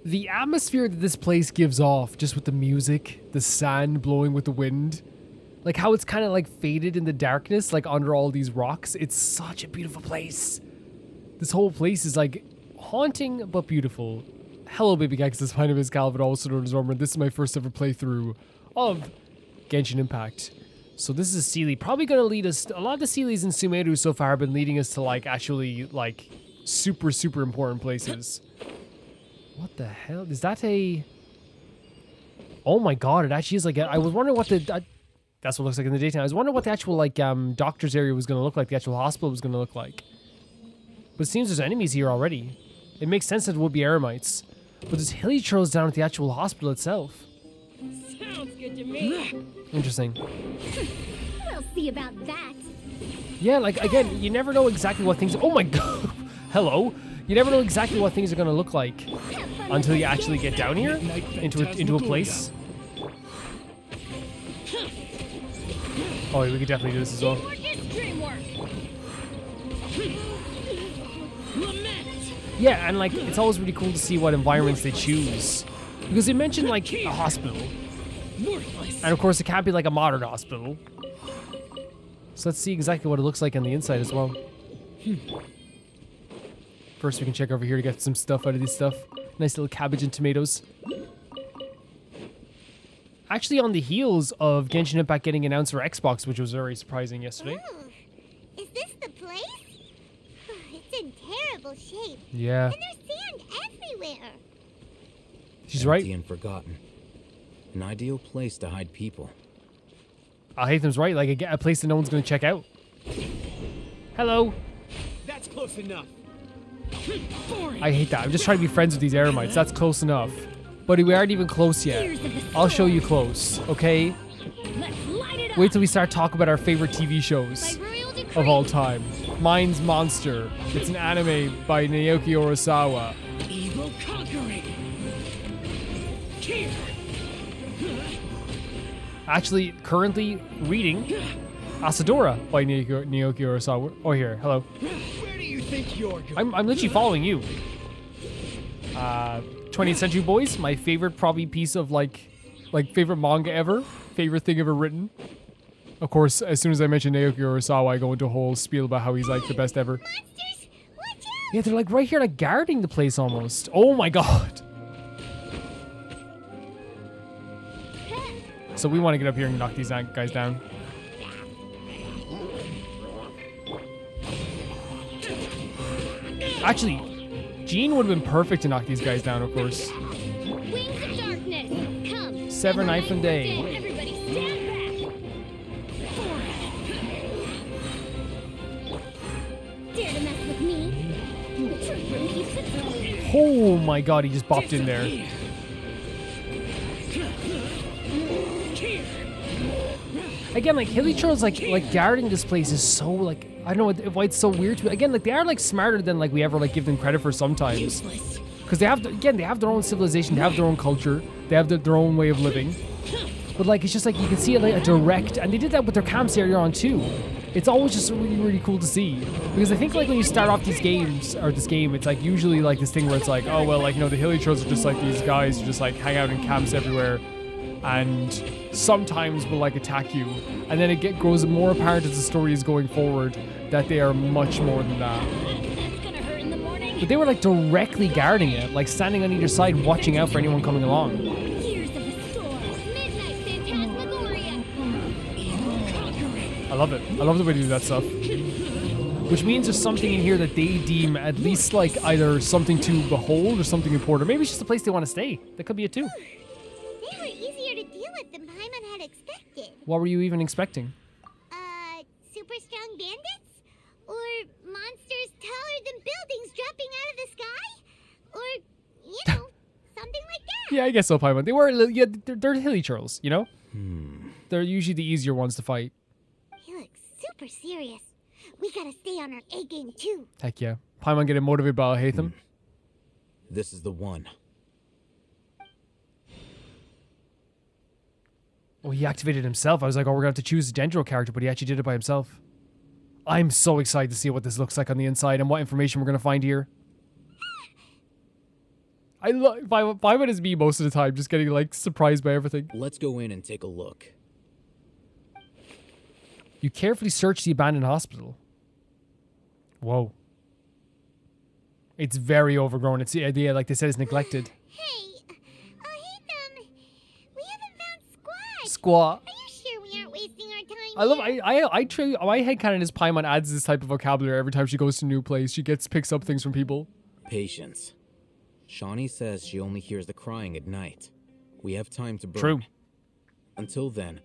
The atmosphere that this place gives off, just with the music, the sand blowing with the wind, like how it's kind of like faded in the darkness, like under all these rocks. It's such a beautiful place. This whole place is like haunting but beautiful. Hello, baby Gexus. My name is Calvin, also known as Rahman. This is my first ever playthrough of Genshin Impact. So this is Sealy. Probably going to lead us... A lot of the Sealies in Sumeru so far have been leading us to, like, actually, like, super, super important places. What the hell? Is that a... Oh my god, it actually is like... I was wondering what the... that's what it looks like in the daytime. I was wondering what the actual, like, doctor's area was going to look like. The actual hospital was going to look like. But it seems there's enemies here already. It makes sense that it would be Eremites. But there's hilly trails down at the actual hospital itself. Sounds good to me. Interesting. We'll see about that. Yeah, like, again, you never know exactly what things... Oh my god! Hello? You never know exactly what things are going to look like until you actually get down here into a place. Oh, we could definitely do this as well. Yeah, and like, it's always really cool to see what environments they choose. Because they mentioned, like, a hospital. And of course, it can't be like a modern hospital. So let's see exactly what it looks like on the inside as well. First, we can check over here to get some stuff out of this stuff. Nice little cabbage and tomatoes. Actually, on the heels of Genshin Impact getting announced for Xbox, which was very surprising yesterday. Oh, is this the place? It's in terrible shape. Yeah. And there's sand everywhere. She's right. Empty and forgotten. An ideal place to hide people. Alhaitham's right, like a place that no one's going to check out. Hello. That's close enough. I hate that. I'm just trying to be friends with these Eremites. That's close enough. Buddy, we aren't even close yet. I'll show you close, okay? Wait till we start talking about our favorite TV shows of all time. Mine's Monster. It's an anime by Naoki Urasawa. Evil conquering. Here. Actually, currently reading Asadora by Naoki Urasawa. Oh, here. Hello. Where do you think you're going? I'm literally following you. 20th Century Boys, my favorite probably piece of like favorite manga ever. Favorite thing ever written. Of course, as soon as I mention Naoki Urasawa, I go into a whole spiel about how he's like the best ever. Monsters, watch out! Yeah, they're like right here, like guarding the place almost. Oh my god. So we want to get up here and knock these guys down. Actually, Jean would have been perfect to knock these guys down, of course. Wings of darkness, come! Sever knife and day. Everybody stand back! Dare to mess with me? Truth room keeps it going. Oh my god, he just bopped in there. Again, like hilly trolls, like guarding this place is so like I don't know why it's so weird to me. Again, like they are like smarter than like we ever like give them credit for sometimes. Because they have they have their own civilization, they have their own culture, they have their own way of living. But like it's just like you can see it like a direct, and they did that with their camps earlier on too. It's always just really, really cool to see. Because I think like when you start off these games, or this game, it's like usually like this thing where it's like, oh well, like, you know, the hilly trolls are just like these guys who just like hang out in camps everywhere. And sometimes will like attack you. And then it grows more apparent as the story is going forward that they are much more than that. That's gonna hurt in the morning. But they were like directly guarding it, like standing on either side watching out for anyone coming along. Tears of the storm, midnight phantasmagoria. I love it. I love the way they do that stuff. Which means there's something in here that they deem at least like either something to behold or something important. Or maybe it's just a place they want to stay. That could be it too. They were easier to deal with than Paimon had expected. What were you even expecting? Super strong bandits? Or monsters taller than buildings dropping out of the sky? Or, you know, something like that. Yeah, I guess so, Paimon. They were, yeah, they're hilly trolls, you know? They're usually the easier ones to fight. He looks super serious. We gotta stay on our A game too. Heck yeah. Paimon getting motivated by Alhaitham. This is the one. Oh, he activated himself. I was like, oh, we're going to have to choose a Dendro character, but he actually did it by himself. I'm so excited to see what this looks like on the inside and what information we're going to find here. I love Paimon is me most of the time, just getting like surprised by everything. Let's go in and take a look. You carefully search the abandoned hospital. Whoa. It's very overgrown. It's the idea, like they said, it's neglected. Hey, Alhaitham, we haven't found Squad. Squaw. Are you sure we aren't wasting our time I love. here? My headcanon is Paimon adds this type of vocabulary every time she goes to a new place. She picks up things from people. Patience. Shawnee says she only hears the crying at night. We have time to burn. True. Until then,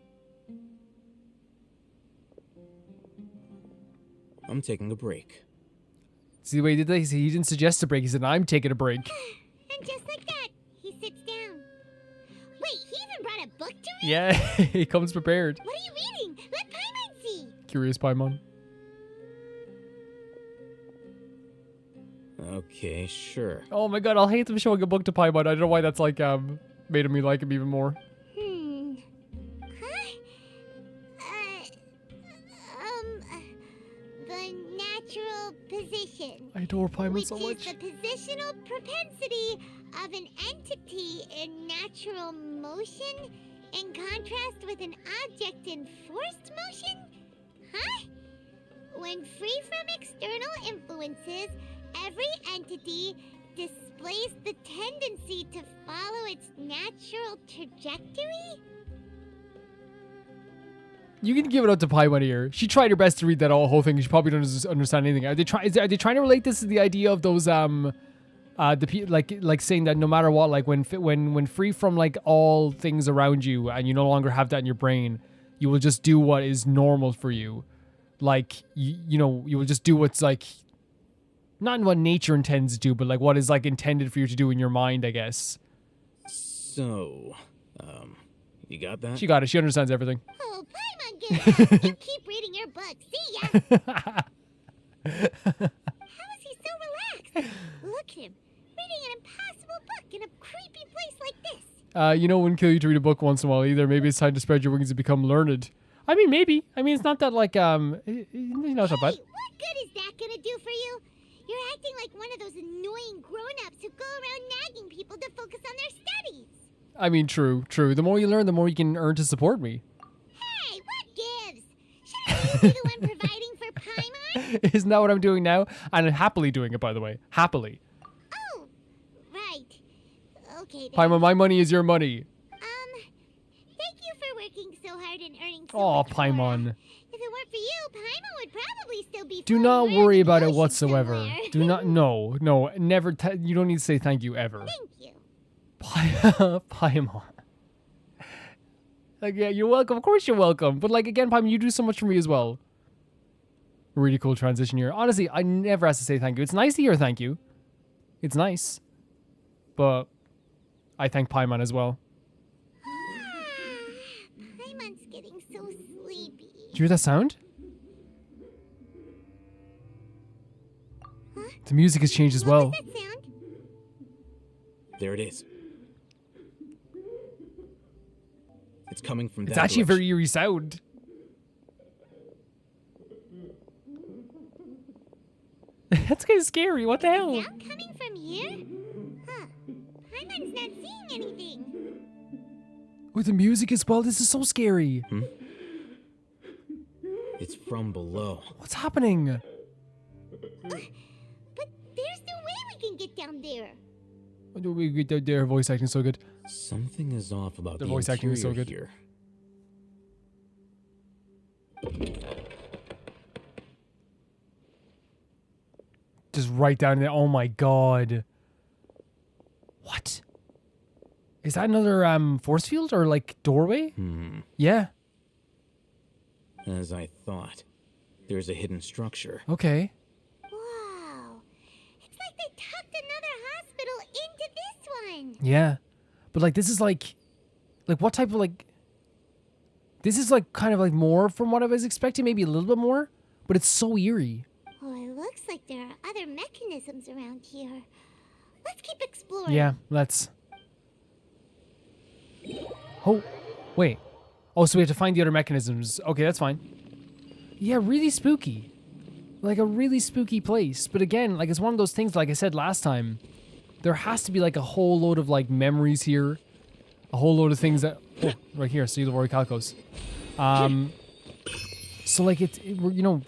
I'm taking a break. See the way he did that? He didn't suggest a break. He said, I'm taking a break. And just like that, he sits down. Wait, he even brought a book to read? Yeah, he comes prepared. What are you reading? Let Paimon see. Curious Paimon. Okay, sure. Oh my god, I'll hate them showing a book to Paimon. I don't know why that's like, made me like him even more. Huh? The natural position. I adore Paimon Which so is much. the positional propensity of an entity in natural motion in contrast with an object in forced motion? Huh? When free from external influences, every entity displays the tendency to follow its natural trajectory? You can give it up to Paimon here. She tried her best to read that whole thing. She probably doesn't understand anything. Are they trying to relate this to the idea of those like saying that no matter what, like when free from like all things around you and you no longer have that in your brain, you will just do what is normal for you. Like you know, you will just do what's like not what nature intends to do, but like what is like intended for you to do in your mind, I guess. So, you got that? She got it. She understands everything. Oh, Paimon, give it up. You keep reading your book. See ya. How is he so relaxed? Look at him, reading an impossible book in a creepy place like this. You know, it wouldn't kill you to read a book once in a while either. Maybe it's time to spread your wings and become learned. I mean, maybe. I mean, it's not that like, it's not that bad. Hey, what good is that gonna do for you? You're acting like one of those annoying grown-ups who go around nagging people to focus on their studies. I mean, true. The more you learn, the more you can earn to support me. Hey, what gives? Shouldn't you be the one providing for Paimon? Isn't that what I'm doing now? And I'm happily doing it, by the way. Happily. Oh, right. Okay then. Paimon, my money is your money. Thank you for working so hard and earning so Aw, much more. Paimon. If it weren't for you, Paimon would probably still be Do floating not around worry in the about it ocean whatsoever. somewhere. Do not, no, never, you don't need to say thank you ever. Thank you. Paimon. Like, yeah, you're welcome. Of course you're welcome. But like, again, Paimon, you do so much for me as well. Really cool transition here. Honestly, I never have to say thank you. It's nice to hear thank you. It's nice. But I thank Paimon as well. Paimon's getting so sleepy. Did you hear that sound? Huh? The music has changed as What well. was that sound? There it is. It's coming from It's that actually a direction. very eerie sound. That's kind of scary. What the hell? Sound coming from here? Huh. Paimon's not seeing anything. With the music as well, this is so scary. It's from below. What's happening? But there's no way we can get down there. Their voice acting is so good. Something is off about The the voice acting is so interior good. here. Just right down there. Oh my god. What? Is that another force field or like doorway? Yeah. As I thought, there's a hidden structure. Okay. Wow. It's like they tucked another hospital into this one. Yeah. But like this is like what type of like this is like kind of like more from what I was expecting, maybe a little bit more, but it's so eerie. Oh, it looks like there are other mechanisms around here. Let's keep exploring. Yeah, let's. Oh, wait. Oh, so we have to find the other mechanisms. Okay, that's fine. Yeah, really spooky. Like a really spooky place. But again, like it's one of those things, like I said last time, there has to be like a whole load of like memories here. A whole load of things that... Oh, right here. See the Rory Calcos. So like you know,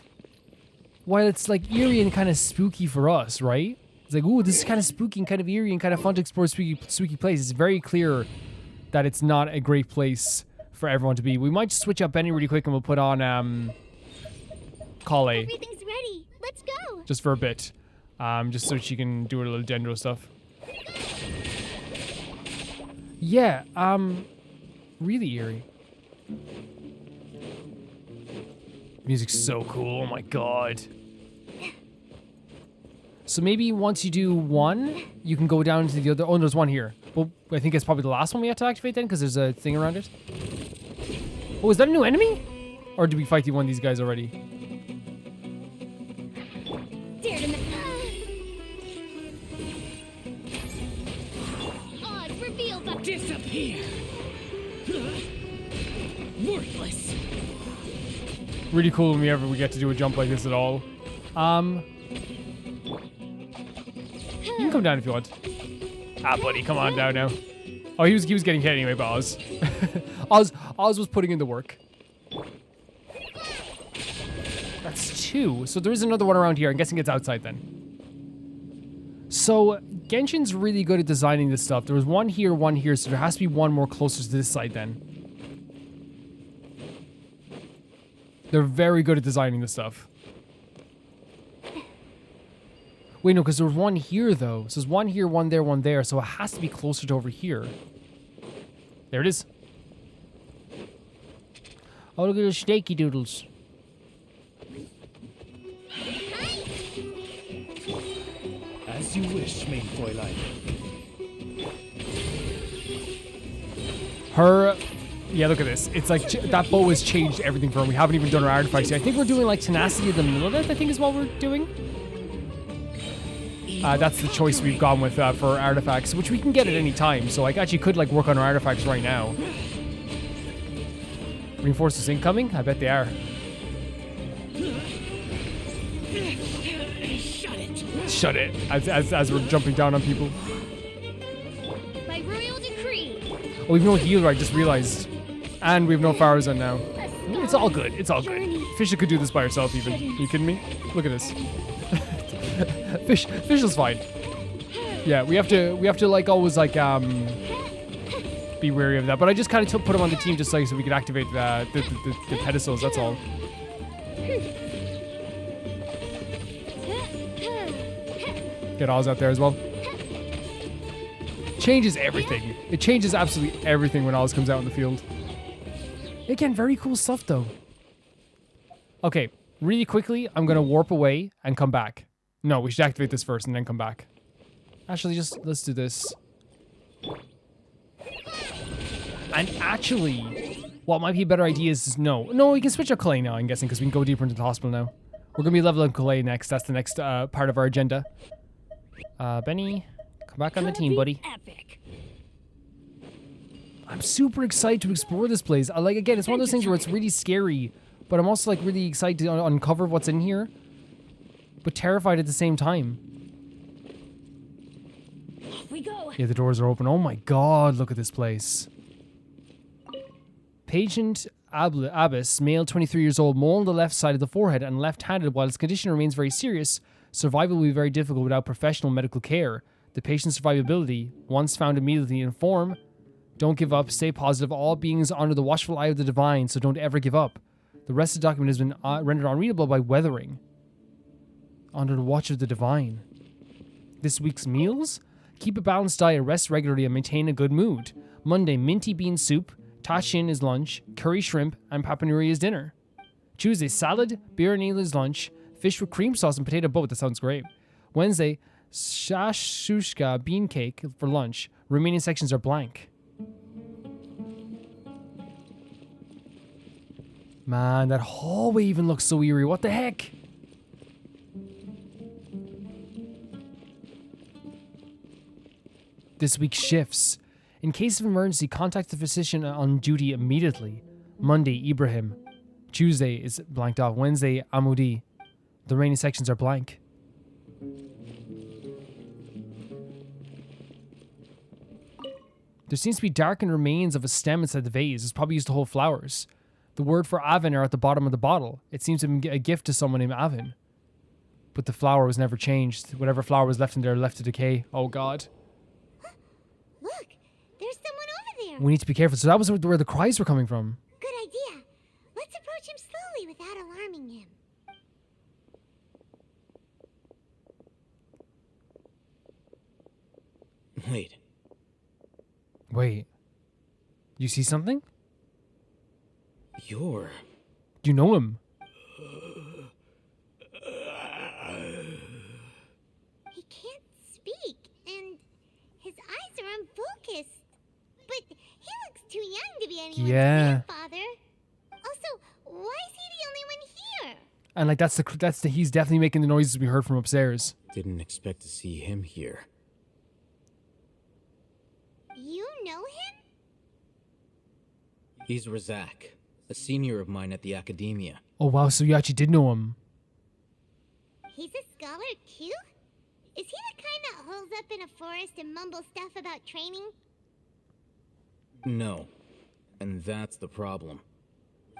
while it's like eerie and kind of spooky for us, right? It's like, ooh, this is kind of spooky and kind of eerie and kind of fun to explore a spooky place. It's very clear that it's not a great place for everyone to be. We might just switch up Benny really quick and we'll put on Kale. Everything's ready. Let's go. Just for a bit. Just so she can do her little dendro stuff. Yeah, really eerie. Music's so cool, oh my god. So maybe once you do one, you can go down to the other. Oh, there's one here. Well, I think it's probably the last one we have to activate then, because there's a thing around it. Oh, is that a new enemy? Or did we fight one of these guys already? Dare to Odd reveal the Disappear. Worthless. Really cool whenever we get to do a jump like this at all. You can come down if you want. Ah, buddy, come on down now. Oh, he was getting hit anyway, but Oz. Oz was putting in the work. That's 2. So there is another one around here. I'm guessing it's outside then. So Genshin's really good at designing this stuff. There was one here, so there has to be one more closer to this side then. They're very good at designing this stuff. Wait, no, because there's one here, though. So there's one here, one there, so it has to be closer to over here. There it is. Oh, look at those snaky doodles. As you wish, main Fräulein. Her... Yeah, look at this. It's like that bow has changed everything for her. We haven't even done our artifacts yet. I think we're doing like tenacity in the middle of it, I think is what we're doing. That's the choice we've gone with for our artifacts, which we can get at any time. So I actually could like work on our artifacts right now. Reinforcements incoming? I bet they are. Shut it. As we're jumping down on people. by royal decree. Oh, we've no healer, I just realized. And we have no Farazan now. It's all good. It's all good. Fisher could do this by herself even. Are you kidding me? Look at this. Fisher's fine. Yeah, we have to like always like be wary of that. But I just kind of put him on the team just like so we could activate the pedestals. That's all. Get Oz out there as well. Changes everything. It changes absolutely everything when Oz comes out in the field. Again, very cool stuff though. Okay, really quickly, I'm gonna warp away and come back. No, we should activate this first and then come back. Actually, just let's do this. And actually, what might be a better idea is no, we can switch our Kalei now. I'm guessing because we can go deeper into the hospital now. We're gonna be leveling Kalei next. That's the next part of our agenda. Benny, come back on the team, buddy. Epic. I'm super excited to explore this place. Like, again, it's one of those things where it's really scary, but I'm also like really excited to uncover what's in here, but terrified at the same time. Off we go. Yeah, the doors are open. Oh my god, look at this place. Patient Abbas, male, 23 years old, mole on the left side of the forehead and left-handed. While his condition remains very serious, survival will be very difficult without professional medical care. The patient's survivability, once found immediately, inform, don't give up, stay positive, all beings under the watchful eye of the divine, so don't ever give up. The rest of the document has been rendered unreadable by weathering. Under the watch of the divine. This week's meals? Keep a balanced diet, rest regularly, and maintain a good mood. Monday, minty bean soup. Tashin is lunch. Curry shrimp, and papanuri is dinner. Tuesday, salad. Biryani is lunch. Fish with cream sauce and potato boat. That sounds great. Wednesday, shashushka bean cake for lunch. Remaining sections are blank. Man, that hallway even looks so eerie. What the heck? This week's shifts. In case of emergency, contact the physician on duty immediately. Monday, Ibrahim. Tuesday is blanked off. Wednesday, Amudi. The remaining sections are blank. There seems to be darkened remains of a stem inside the vase. It's probably used to hold flowers. The word for Avon are at the bottom of the bottle. It seems to be a gift to someone named Avon. But the flower was never changed. Whatever flower was left in there left to decay. Oh god. Look, there's someone over there. We need to be careful. So that was where the cries were coming from. Good idea. Let's approach him slowly without alarming him. Wait. You see something? You're... You know him. He can't speak, and his eyes are unfocused. But he looks too young to be anyone's grandfather. Also, why is he the only one here? And like that's the he's definitely making the noises we heard from upstairs. Didn't expect to see him here. You know him? He's Razak, a senior of mine at the Akademiya. Oh wow, so you actually did know him. He's a scholar too? Is he the kind that holes up in a forest and mumbles stuff about training? No. And that's the problem.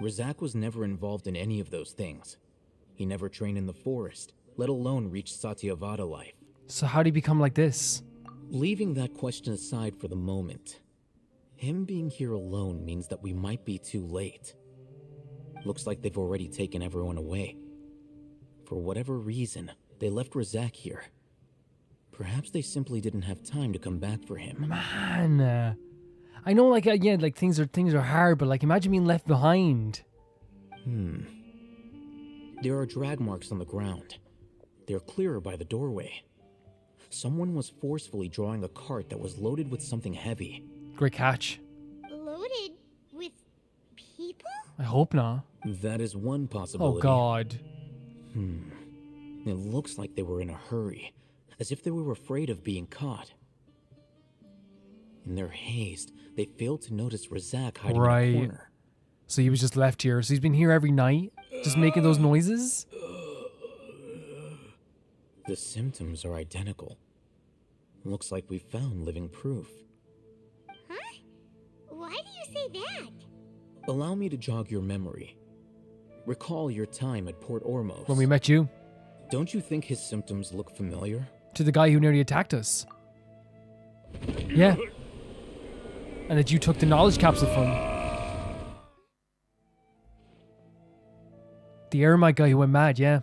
Razak was never involved in any of those things. He never trained in the forest, let alone reach Satyavada life. So how did he become like this? Leaving that question aside for the moment, him being here alone means that we might be too late. Looks like they've already taken everyone away. For whatever reason, they left Razak here. Perhaps they simply didn't have time to come back for him. Man, I know, like again, like things are hard, but like imagine being left behind. There are drag marks on the ground. They're clearer by the doorway. Someone was forcefully drawing a cart that was loaded with something heavy. Great catch. Loaded with people? I hope not. That is one Oh possibility. god. It looks like they were in a hurry, as if they were afraid of being caught. In their haste, they failed to notice Razak hiding in a corner. So he was just left here. So he's been here every night, just making those noises? The symptoms are identical. Looks like we found living proof. Huh? Why do you say that? Allow me to jog your memory. Recall your time at Port Ormos. When we met you? Don't you think his symptoms look familiar? To the guy who nearly attacked us. Yeah. And that you took the knowledge capsule from. The Eremite guy who went mad, yeah.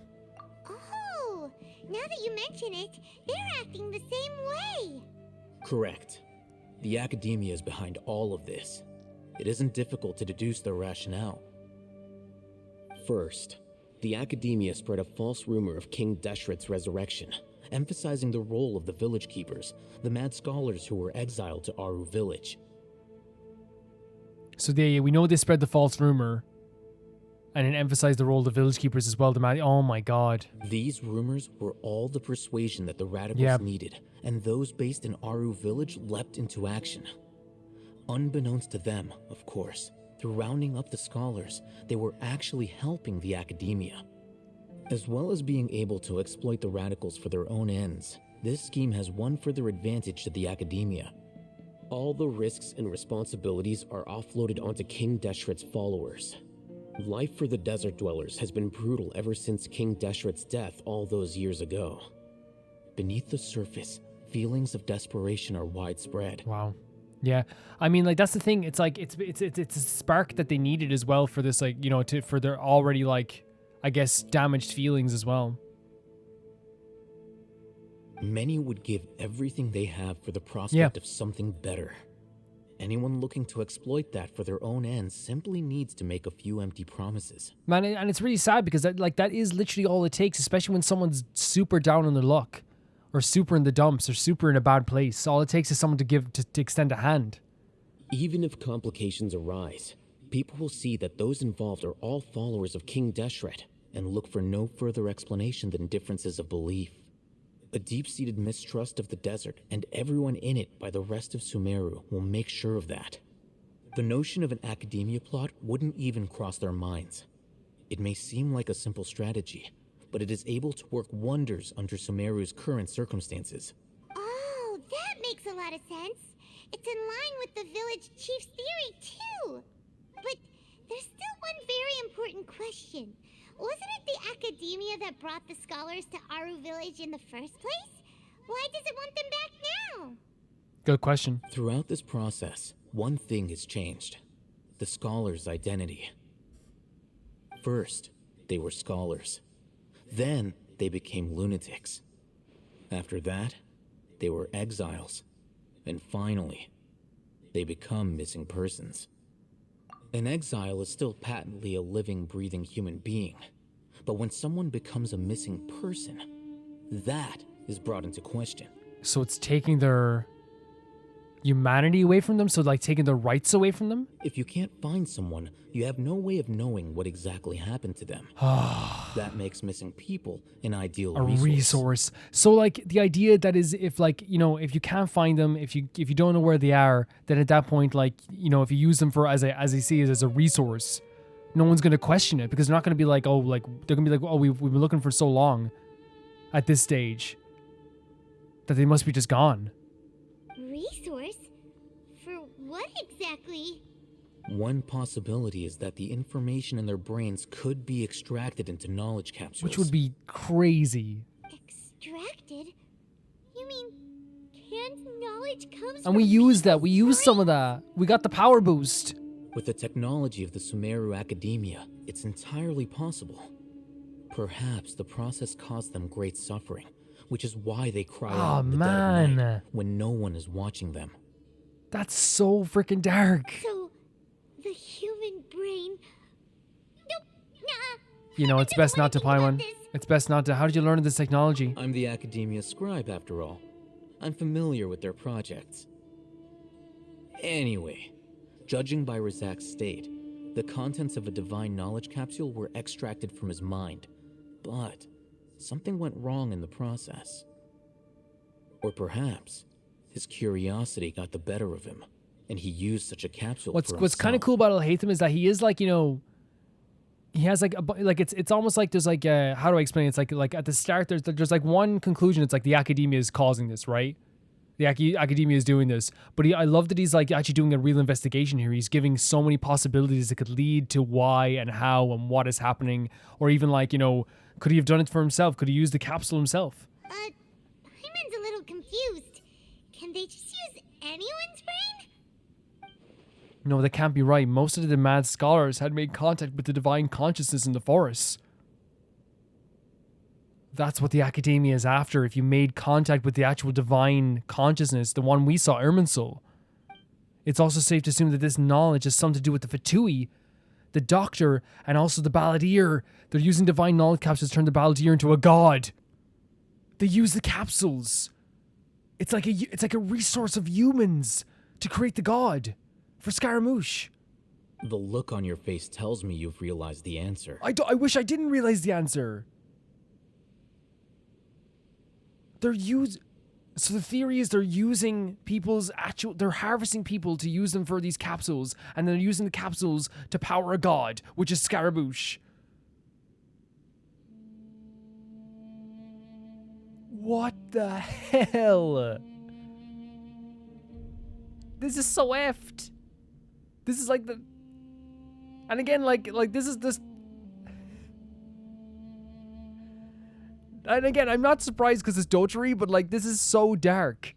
Oh, now that you mention it, they're acting the same way. Correct. The Akademiya is behind all of this. It isn't difficult to deduce their rationale. First, the Akademiya spread a false rumor of King Deshret's resurrection, emphasizing the role of the village keepers, the mad scholars who were exiled to Aaru village. So we know they spread the false rumor. And it emphasized the role of the village keepers as well. Oh my god. These rumors were all the persuasion that the radicals needed, and those based in Aaru village leapt into action. Unbeknownst to them, of course, through rounding up the scholars, they were actually helping the Akademiya. As well as being able to exploit the radicals for their own ends, this scheme has one further advantage to the Akademiya. All the risks and responsibilities are offloaded onto King Deshret's followers. Life for the desert dwellers has been brutal ever since King Deshret's death all those years ago. Beneath the surface, feelings of desperation are widespread. Wow. Yeah. I mean, like, that's the thing. It's like, it's a spark that they needed as well for this, like, you know, for their already, like, I guess, damaged feelings as well. Many would give everything they have for the prospect of something better. Anyone looking to exploit that for their own ends simply needs to make a few empty promises. Man, and it's really sad because that is literally all it takes, especially when someone's super down on their luck or super in the dumps or super in a bad place. All it takes is someone to extend a hand. Even if complications arise, people will see that those involved are all followers of King Deshret and look for no further explanation than differences of belief. A deep-seated mistrust of the desert and everyone in it by the rest of Sumeru will make sure of that. The notion of an Akademiya plot wouldn't even cross their minds. It may seem like a simple strategy, but it is able to work wonders under Sumeru's current circumstances. Oh, that makes a lot of sense. It's in line with the village chief's theory, too. But there's still one very important question. Wasn't it the Akademiya that brought the scholars to Aaru village in the first place? Why does it want them back now? Good question. Throughout this process, one thing has changed. The scholars' identity. First, they were scholars. Then, they became lunatics. After that, they were exiles. And finally, they become missing persons. An exile is still patently a living, breathing human being. But when someone becomes a missing person, that is brought into question. So it's taking their humanity away from them? So like taking their rights away from them? If you can't find someone, you have no way of knowing what exactly happened to them. That makes missing people an ideal resource. So like the idea that is if like, you know, if you can't find them, if you don't know where they are, then at that point, like, you know, if you use them for as they see it as a resource, no one's gonna question it because they're not gonna be like, oh, like they're gonna be like, oh, we've been looking for so long at this stage that they must be just gone. Resource? For what exactly? One possibility is that the information in their brains could be extracted into knowledge capsules. Which would be crazy. Extracted? You mean canned knowledge comes And from we use that. We people's use some of brains? that. We got the power boost. With the technology of the Sumeru Akademiya, it's entirely possible. Perhaps the process caused them great suffering, which is why they cry out in the dead of night when no one is watching them. That's so freaking dark. So, the human brain... Nope, nah. You know, it's best not to Think about Paimon. this. It's best not to. How did you learn this technology? I'm the Akademiya scribe, after all. I'm familiar with their projects. Anyway, judging by Razak's state, the contents of a divine knowledge capsule were extracted from his mind. But something went wrong in the process. Or perhaps his curiosity got the better of him, and he used such a capsule for himself. What's kind of cool about Alhaitham is that he is like, you know, he has like it's almost like there's like how do I explain it? It's like at the start there's like one conclusion. It's like the Akademiya is causing this, right? The Akademiya is doing this, but I love that he's like actually doing a real investigation here. He's giving so many possibilities that could lead to why and how and what is happening, or even like, you know, could he have done it for himself? Could he use the capsule himself? Hyman's a little confused. Can they just use anyone's brain? No, that can't be right. Most of the mad scholars had made contact with the divine consciousness in the forest. That's what the Akademiya is after. If you made contact with the actual divine consciousness, the one we saw, Irminsul. It's also safe to assume that this knowledge has something to do with the Fatui, the doctor, and also the balladeer. They're using divine knowledge capsules to turn the balladeer into a god. They use the capsules. It's like a resource of humans to create the god for Scaramouche. The look on your face tells me you've realized the answer. I wish I didn't realize the answer. So the theory is they're using they're harvesting people to use them for these capsules, and they're using the capsules to power a god, which is Scaramouche. What the hell? This is so effed. This is like and again, like this is this. And again, I'm not surprised because it's Dotary, but like this is so dark.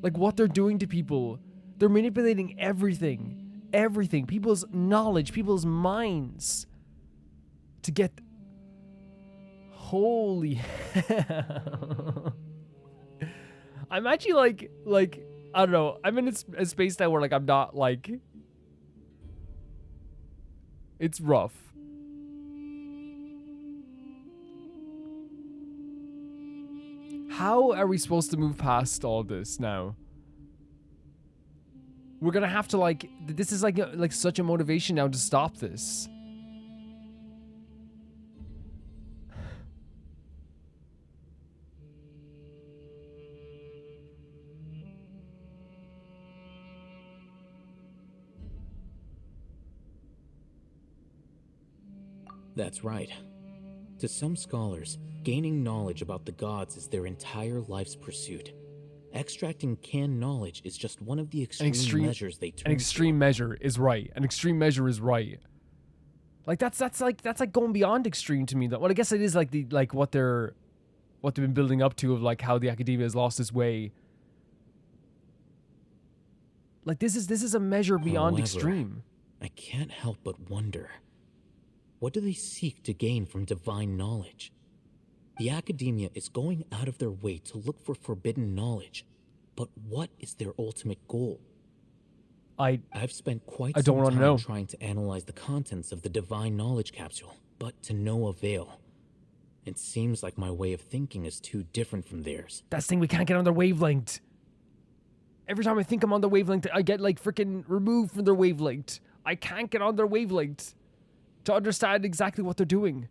Like what they're doing to people. They're manipulating everything. Everything. People's knowledge, people's minds. To get... Holy hell. I'm actually like, I don't know. I'm in a space now where like I'm not like... It's rough. How are we supposed to move past all this now? We're gonna have to like... This is like such a motivation now to stop this. That's right. To some scholars, gaining knowledge about the gods is their entire life's pursuit. Extracting canned knowledge is just one of the extreme measures they turn An extreme to. measure is right. An extreme measure is right. Like that's like going beyond extreme to me though. Well, I guess it is like what they've been building up to of like how the Akademiya has lost its way. Like this is a measure beyond However, extreme. I can't help but wonder, what do they seek to gain from divine knowledge? The Akademiya is going out of their way to look for forbidden knowledge, but what is their ultimate goal? I've spent quite some time trying to analyze the contents of the divine knowledge capsule, but to no avail. It seems like my way of thinking is too different from theirs. That's the thing, we can't get on their wavelength. Every time I think I'm on their wavelength, I get like freaking removed from their wavelength. I can't get on their wavelength to understand exactly what they're doing.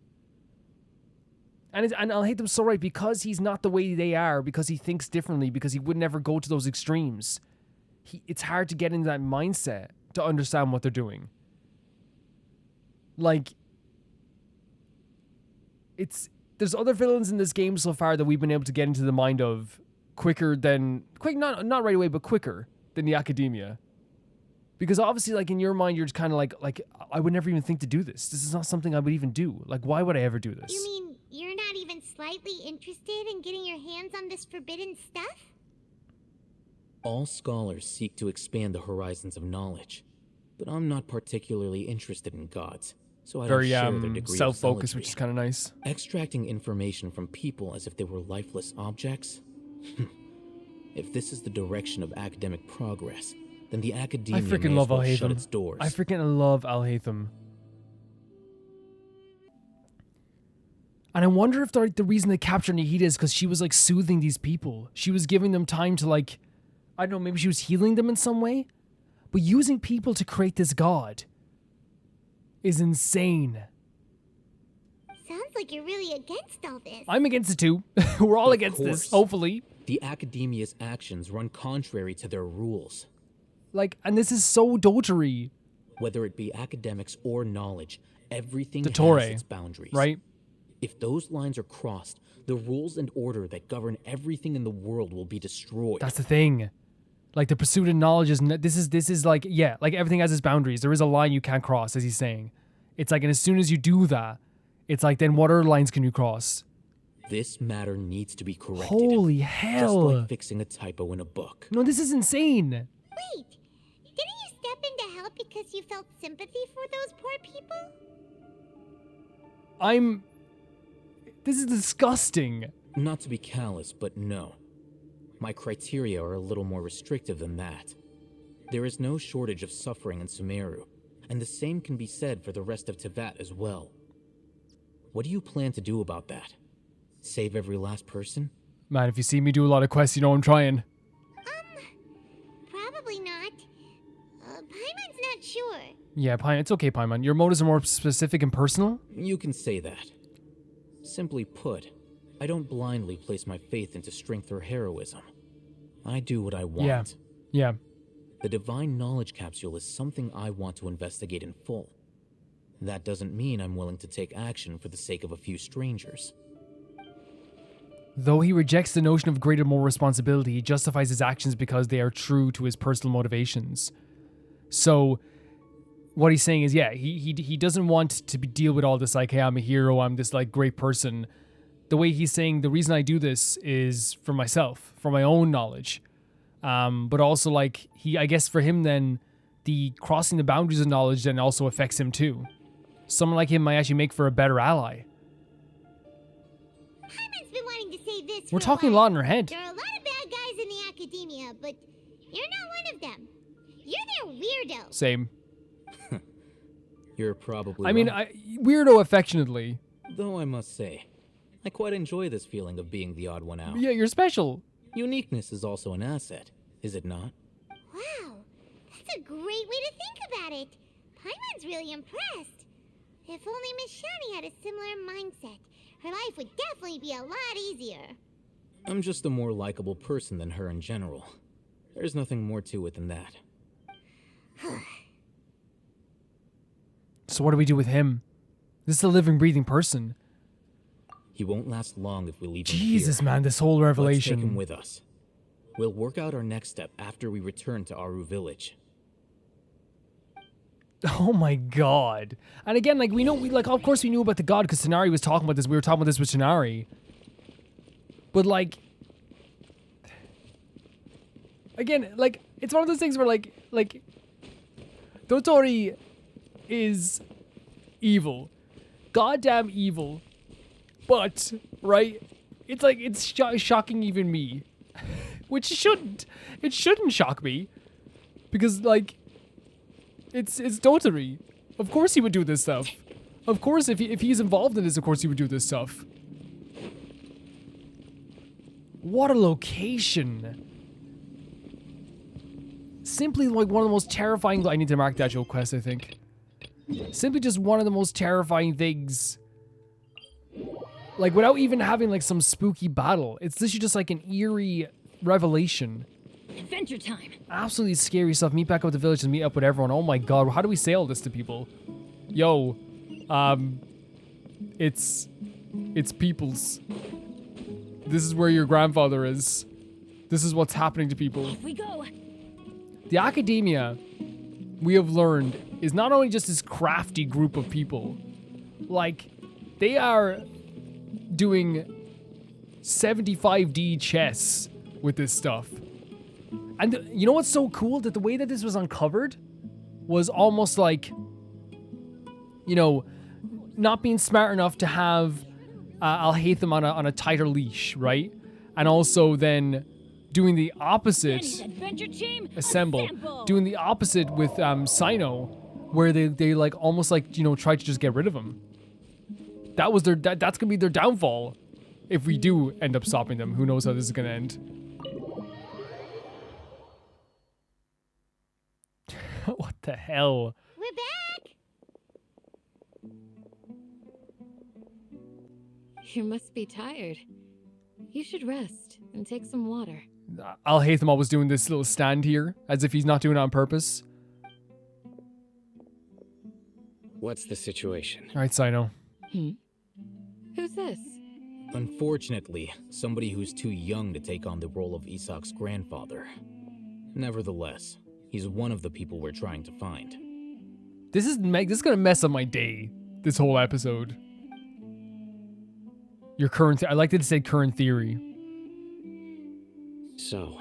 And Alhaitham's so right, because he's not the way they are, because he thinks differently, because he would never go to those extremes. It's hard to get into that mindset to understand what they're doing. Like, there's other villains in this game so far that we've been able to get into the mind of not right away, but quicker than the Akademiya. Because obviously, like, in your mind, you're just kind of like, I would never even think to do this. This is not something I would even do. Like, why would I ever do this? You mean you're not even slightly interested in getting your hands on this forbidden stuff? All scholars seek to expand the horizons of knowledge, but I'm not particularly interested in gods, so I don't share their degree of self-focused, zealotry. which is kind of nice. Extracting information from people as if they were lifeless objects? If this is the direction of academic progress, then the Akademiya I freaking may love as well shut Alhaitham. its doors. I freaking love Alhaitham. And I wonder if the reason they captured Nahida is because she was like soothing these people. She was giving them time to like, I don't know, maybe she was healing them in some way. But using people to create this god is insane. Sounds like you're really against all this. I'm against it too. We're all Of against this, course. hopefully. The Akademiya's actions run contrary to their rules. Like, and this is so dotery. Whether it be academics or knowledge, everything The has Torah, its boundaries. right? If those lines are crossed, the rules and order that govern everything in the world will be destroyed. That's the thing. Like, the pursuit of knowledge is, this is like, yeah, like everything has its boundaries. There is a line you can't cross, as he's saying. It's like, and as soon as you do that, it's like, then what other lines can you cross? This matter needs to be corrected. Holy Just hell. like fixing a typo in a book. No, this is insane. Wait, didn't you step in to help because you felt sympathy for those poor people? This is disgusting. Not to be callous, but no. My criteria are a little more restrictive than that. There is no shortage of suffering in Sumeru, and the same can be said for the rest of Teyvat as well. What do you plan to do about that? Save every last person? Man, if you see me do a lot of quests, you know I'm trying. Probably not. Paimon's not sure. Yeah, Paimon, it's okay, Paimon. Your motives are more specific and personal. You can say that. Simply put, I don't blindly place my faith into strength or heroism. I do what I want. Yeah. The divine knowledge capsule is something I want to investigate in full. That doesn't mean I'm willing to take action for the sake of a few strangers. Though he rejects the notion of greater moral responsibility, he justifies his actions because they are true to his personal motivations. So, what he's saying is, yeah, he doesn't want to deal with all this like, hey, I'm a hero, I'm this like great person. The way he's saying, the reason I do this is for myself, for my own knowledge. But also like, I guess for him then, the crossing the boundaries of knowledge then also affects him too. Someone like him might actually make for a better ally. Paimon's been wanting to say this We're for talking a while. lot in our head. There are a lot of bad guys in the Akademiya, but you're not one of them. You're their weirdo. Same. You're probably I mean, right. weirdo affectionately. Though I must say, I quite enjoy this feeling of being the odd one out. Yeah, you're special. Uniqueness is also an asset, is it not? Wow, that's a great way to think about it. Paimon's really impressed. If only Miss Shani had a similar mindset, her life would definitely be a lot easier. I'm just a more likable person than her in general. There's nothing more to it than that. So what do we do with him? This is a living, breathing person. He won't last long if we leave him Jesus, here. man, this whole Let's take revelation. him with us. We'll work out our next step after we return to Aaru village. Oh my god. And again, like, of course we knew about the god because Tanari was talking about this. We were talking about this with Tanari. But, like, again, like, it's one of those things where, like, Dotori is evil. Goddamn evil. But, right, it's like, it's shocking even me. Which shouldn't. It shouldn't shock me. Because, like, it's Dotori. Of course he would do this stuff. Of course, if he's involved in this, of course he would do this stuff. What a location. Simply, like, one of the most terrifying... I need to mark that Joe quest, I think. Simply just one of the most terrifying things. Like, without even having, like, some spooky battle. It's literally just, like, an eerie revelation. Adventure time. Absolutely scary stuff. Meet back up at the village and meet up with everyone. Oh my god, how do we say all this to people? Yo, it's peoples. This is where your grandfather is. This is what's happening to people. Off we go. The Akademiya, we have learned, is not only just this crafty group of people. Like, they are doing 75D chess with this stuff. And you know what's so cool? That the way that this was uncovered was almost like, you know, not being smart enough to have Alhaitham on a tighter leash, right? And also then doing the opposite, Adventure team, assemble, doing the opposite with Sino, where they like almost like, you know, try to just get rid of him. That was that's gonna be their downfall. If we do end up stopping them, who knows how this is gonna end. What the hell? We're back! You must be tired. You should rest and take some water. Alhaitham always doing this little stand here, as if he's not doing it on purpose. What's the situation? Alright, Sino. Who's this? Unfortunately, somebody who's too young to take on the role of Isak's grandfather. Nevertheless, he's one of the people we're trying to find. This is gonna mess up my day. This whole episode. Your current... I like that it said current theory. So,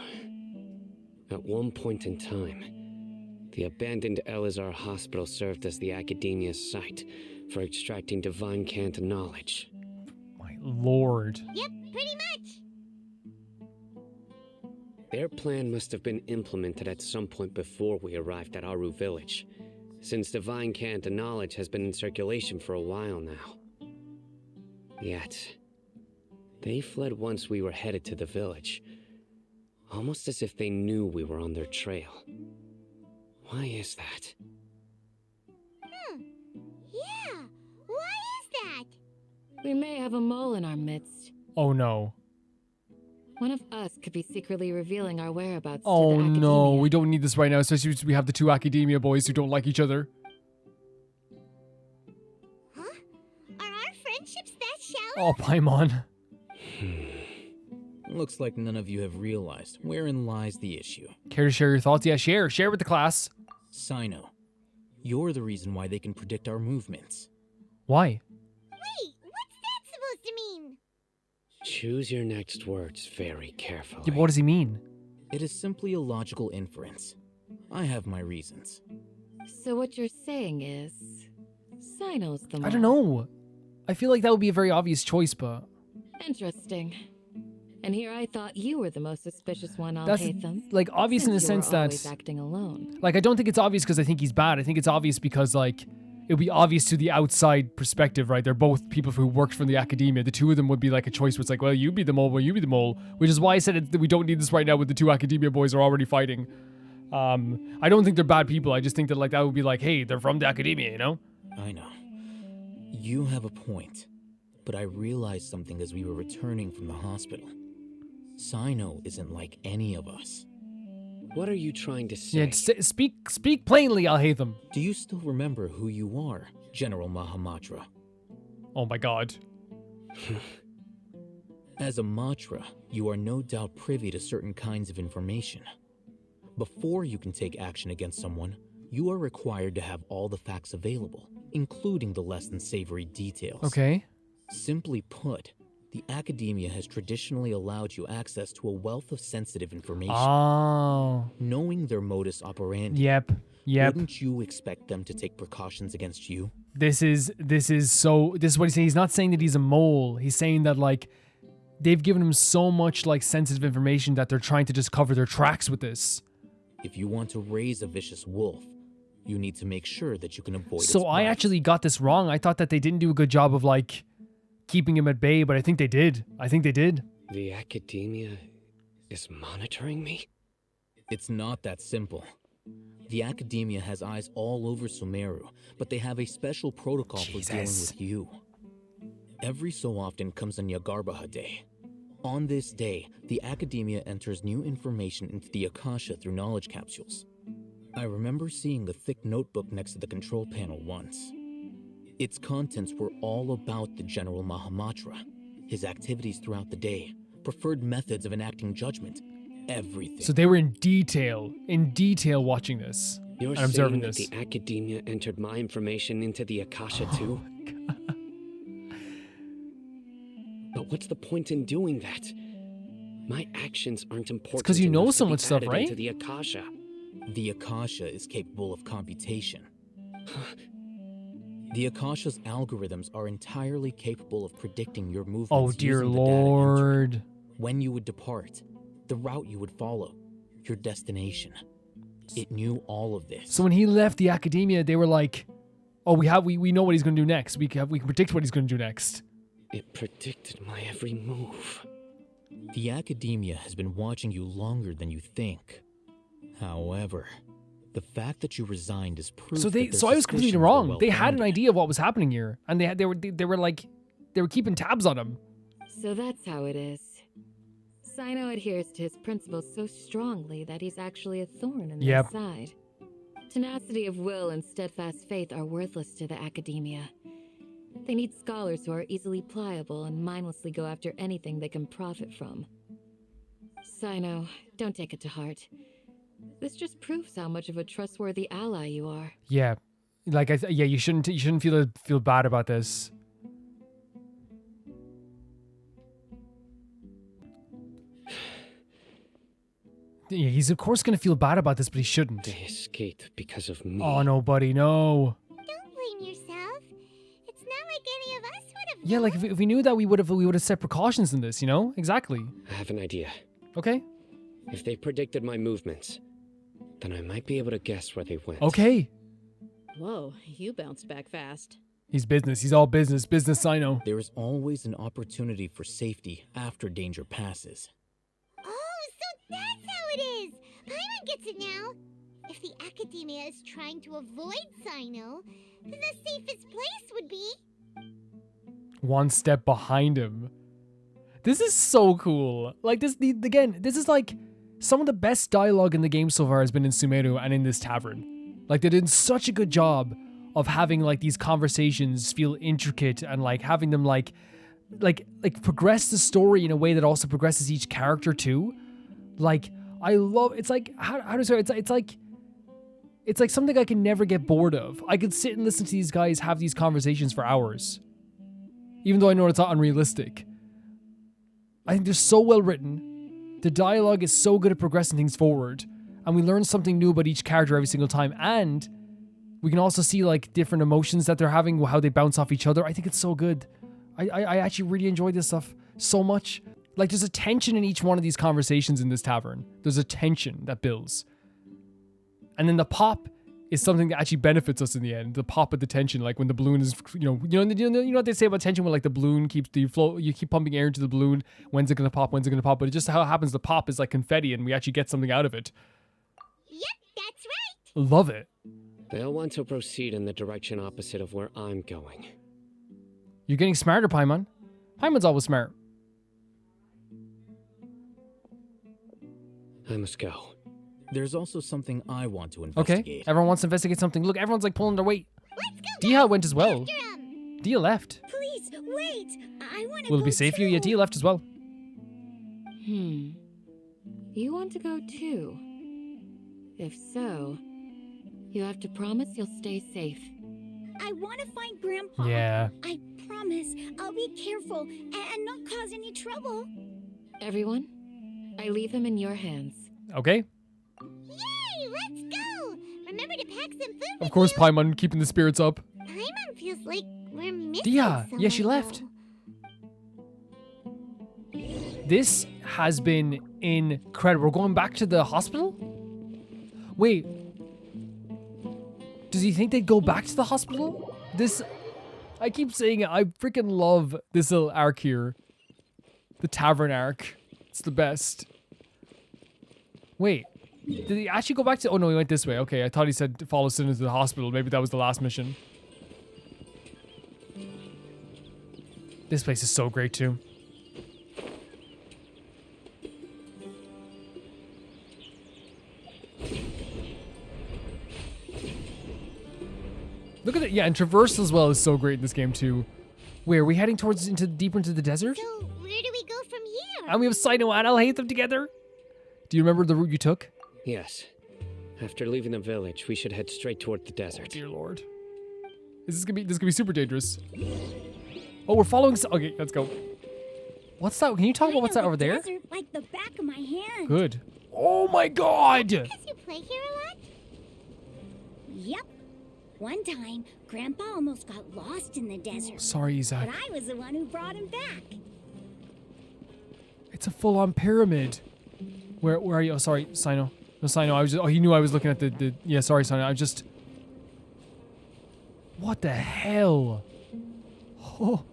at one point in time, the abandoned Elazar hospital served as the Akademiya's site for extracting divine cant knowledge. My lord. Yep, pretty much. Their plan must have been implemented at some point before we arrived at Aaru village, since divine cant knowledge has been in circulation for a while now. Yet, they fled once we were headed to the village, almost as if they knew we were on their trail. Why is that? Yeah, why is that? We may have a mole in our midst. Oh no. One of us could be secretly revealing our whereabouts Oh to the Akademiya. no, we don't need this right now, especially since we have the two Akademiya boys who don't like each other. Huh? Are our friendships that shallow? Oh, Paimon. Looks like none of you have realized wherein lies the issue. Care to share your thoughts? Yeah, share with the class. Sino, you're the reason why they can predict our movements. Why? Wait, what's that supposed to mean? Choose your next words very carefully. Yeah, but what does he mean? It is simply a logical inference. I have my reasons. So what you're saying is, Sino's the mole. I don't know. I feel like that would be a very obvious choice, but... Interesting. And here I thought you were the most suspicious one, That's, Alhaitham. like, obvious in the Since you were sense that... always acting alone. Like, I don't think it's obvious because I think he's bad. I think it's obvious because, like, it would be obvious to the outside perspective, right? They're both people who worked for the Akademiya. The two of them would be like a choice where it's like, well, you be the mole, well, you be the mole. Which is why I said that we don't need this right now when the two Akademiya boys are already fighting. I don't think they're bad people. I just think that, like, that would be like, hey, they're from the Akademiya, you know? I know. You have a point. But I realized something as we were returning from the hospital. Sino isn't like any of us. What are you trying to say? Yeah, speak plainly, Alhaitham. Do you still remember who you are, General Mahamatra? Oh my god. As a Matra, you are no doubt privy to certain kinds of information. Before you can take action against someone, you are required to have all the facts available, including the less than savory details. Okay. Simply put, the Akademiya has traditionally allowed you access to a wealth of sensitive information. Oh. Knowing their modus operandi, Yep. wouldn't you expect them to take precautions against you? This is what he's saying. He's not saying that he's a mole. He's saying that like they've given him so much like sensitive information that they're trying to just cover their tracks with this. If you want to raise a vicious wolf, you need to make sure that you can avoid its So I bites. actually got this wrong. I thought that they didn't do a good job of like keeping him at bay, but I think they did. The Akademiya is monitoring me? It's not that simple. The Akademiya has eyes all over Sumeru, but they have a special protocol for dealing with you. Every so often comes a Nyagarbaha Day. On this day, the Akademiya enters new information into the Akasha through knowledge capsules. I remember seeing a thick notebook next to the control panel once. Its contents were all about the General Mahamatra, his activities throughout the day, preferred methods of enacting judgment, everything. So they were in detail watching this. You're and observing saying that this. the Akademiya entered my information into the Akasha too? But what's the point in doing that? My actions aren't important. 'cause you know enough so to be much stuff, added right? into the Akasha. The Akasha is capable of computation. The Akasha's algorithms are entirely capable of predicting your movements. Oh dear using the data entry. Lord. When you would depart, the route you would follow, your destination. It knew all of this. So when he left the Akademiya, they were like, "Oh, we know what he's going to do next. We can predict what he's going to do next." It predicted my every move. The Akademiya has been watching you longer than you think. However, the fact that you resigned is proof. So that I was completely suspicions were wrong. They had an well-founded. idea of what was happening here, and they were keeping tabs on him. So that's how it is. Sino adheres to his principles so strongly that he's actually a thorn in their Yep. side. Tenacity of will and steadfast faith are worthless to the Akademiya. They need scholars who are easily pliable and mindlessly go after anything they can profit from. Sino, don't take it to heart. This just proves how much of a trustworthy ally you are. Yeah, like you shouldn't feel bad about this. Yeah, he's of course gonna feel bad about this, but he shouldn't. They escaped because of me. Oh no, buddy, no. Don't blame yourself. It's not like any of us would have. Yeah, like if we knew that, we would have set precautions in this, you know? Exactly. I have an idea. Okay. If they predicted my movements, then I might be able to guess where they went. Okay. Whoa, you bounced back fast. He's business. He's all business. Business, Sino. There is always an opportunity for safety after danger passes. Oh, so that's how it is. Paimon gets it now. If the Akademiya is trying to avoid Sino, then the safest place would be. One step behind him. This is so cool. Like this is like some of the best dialogue in the game so far has been in Sumeru and in this tavern. Like they did such a good job of having like these conversations feel intricate and like having them like progress the story in a way that also progresses each character too. Like I love it's like how to say it? It's like something I can never get bored of. I could sit and listen to these guys have these conversations for hours. Even though I know it's not unrealistic. I think they're so well written. The dialogue is so good at progressing things forward. And we learn something new about each character every single time. And we can also see like different emotions that they're having, how they bounce off each other. I think it's so good. I actually really enjoy this stuff so much. Like there's a tension in each one of these conversations in this tavern. There's a tension that builds. And then the pop is something that actually benefits us in the end. The pop of the tension, like when the balloon is, you know what they say about tension when like the balloon keeps the flow, you keep pumping air into the balloon. When's it gonna pop? When's it gonna pop? But it just how it happens. The pop is like confetti, and we actually get something out of it. Yep, that's right. Love it. They'll want to proceed in the direction opposite of where I'm going. You're getting smarter, Paimon. Paimon's always smart. I must go. There's also something I want to Okay. investigate. Everyone wants to investigate something. Look, everyone's like pulling their weight. Let's go. Dehya went as well. After 'em. Dehya left. Please, wait. I want to Will it be safe for you? Yeah, Dehya left as well. You want to go too? If so, you have to promise you'll stay safe. I want to find Grandpa. Yeah. I promise I'll be careful and not cause any trouble. Everyone, I leave him in your hands. Okay. Yay! Let's go! Remember to pack some food. Of course, Paimon keeping the spirits up. Paimon feels like we're missing Dehya. someone. Yeah, she left. This has been incredible. We're going back to the hospital? Wait. Does he think they'd go back to the hospital? I keep saying it. I freaking love this little arc here. The tavern arc. It's the best. Wait. Did he actually go back to... Oh, no, he went this way. Okay, I thought he said to follow us into the hospital. Maybe that was the last mission. This place is so great, too. Look at it. Yeah, and traversal as well is so great in this game, too. Where are we heading towards deeper into the desert? So, where do we go from here? And we have Sino and Alhaitham together. Do you remember the route you took? Yes. After leaving the village, we should head straight toward the desert. Dear Lord. This is gonna be super dangerous. Oh, we're following... Okay, let's go. What's that? Can you talk about what's that over there? Desert like the back of my hand. Good. Oh my god! Because you play here a lot? Yep. One time, Grandpa almost got lost in the desert. Sorry, Isaac. But I was the one who brought him back. It's a full-on pyramid. Where are you? Oh, sorry, Sino. No, Sino, I was just... Oh, he knew I was looking at the... Yeah, sorry, Sino. I just... What the hell? Oh.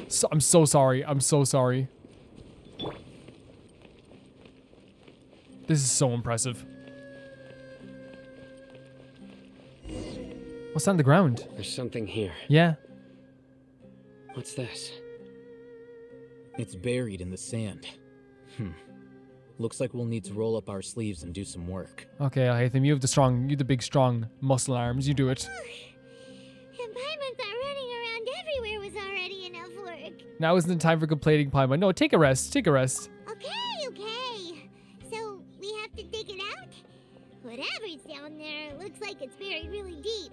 So, I'm so sorry. I'm so sorry. This is so impressive. What's on the ground? There's something here. Yeah. What's this? It's buried in the sand. Looks like we'll need to roll up our sleeves and do some work. Okay, Alhaitham, you have the big, strong muscle arms. You do it. And Paimon thought running around everywhere was already enough work. Now isn't the time for complaining, Paimon. No, take a rest. Take a rest. Okay. So, we have to dig it out? Whatever's down there looks like it's buried really deep.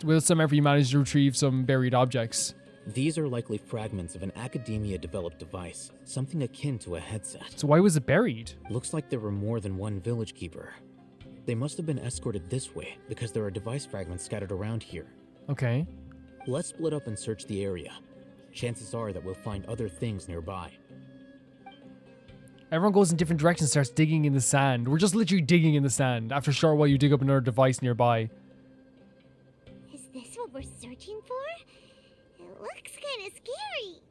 Will some effort you manage to retrieve some buried objects? These are likely fragments of an Akademiya-developed device, something akin to a headset. So why was it buried? Looks like there were more than one village keeper. They must have been escorted this way because there are device fragments scattered around here. Okay. Let's split up and search the area. Chances are that we'll find other things nearby. Everyone goes in different directions, starts digging in the sand. We're just literally digging in the sand. After a short while, you dig up another device nearby. Is this what we're searching for? It looks kind of scary.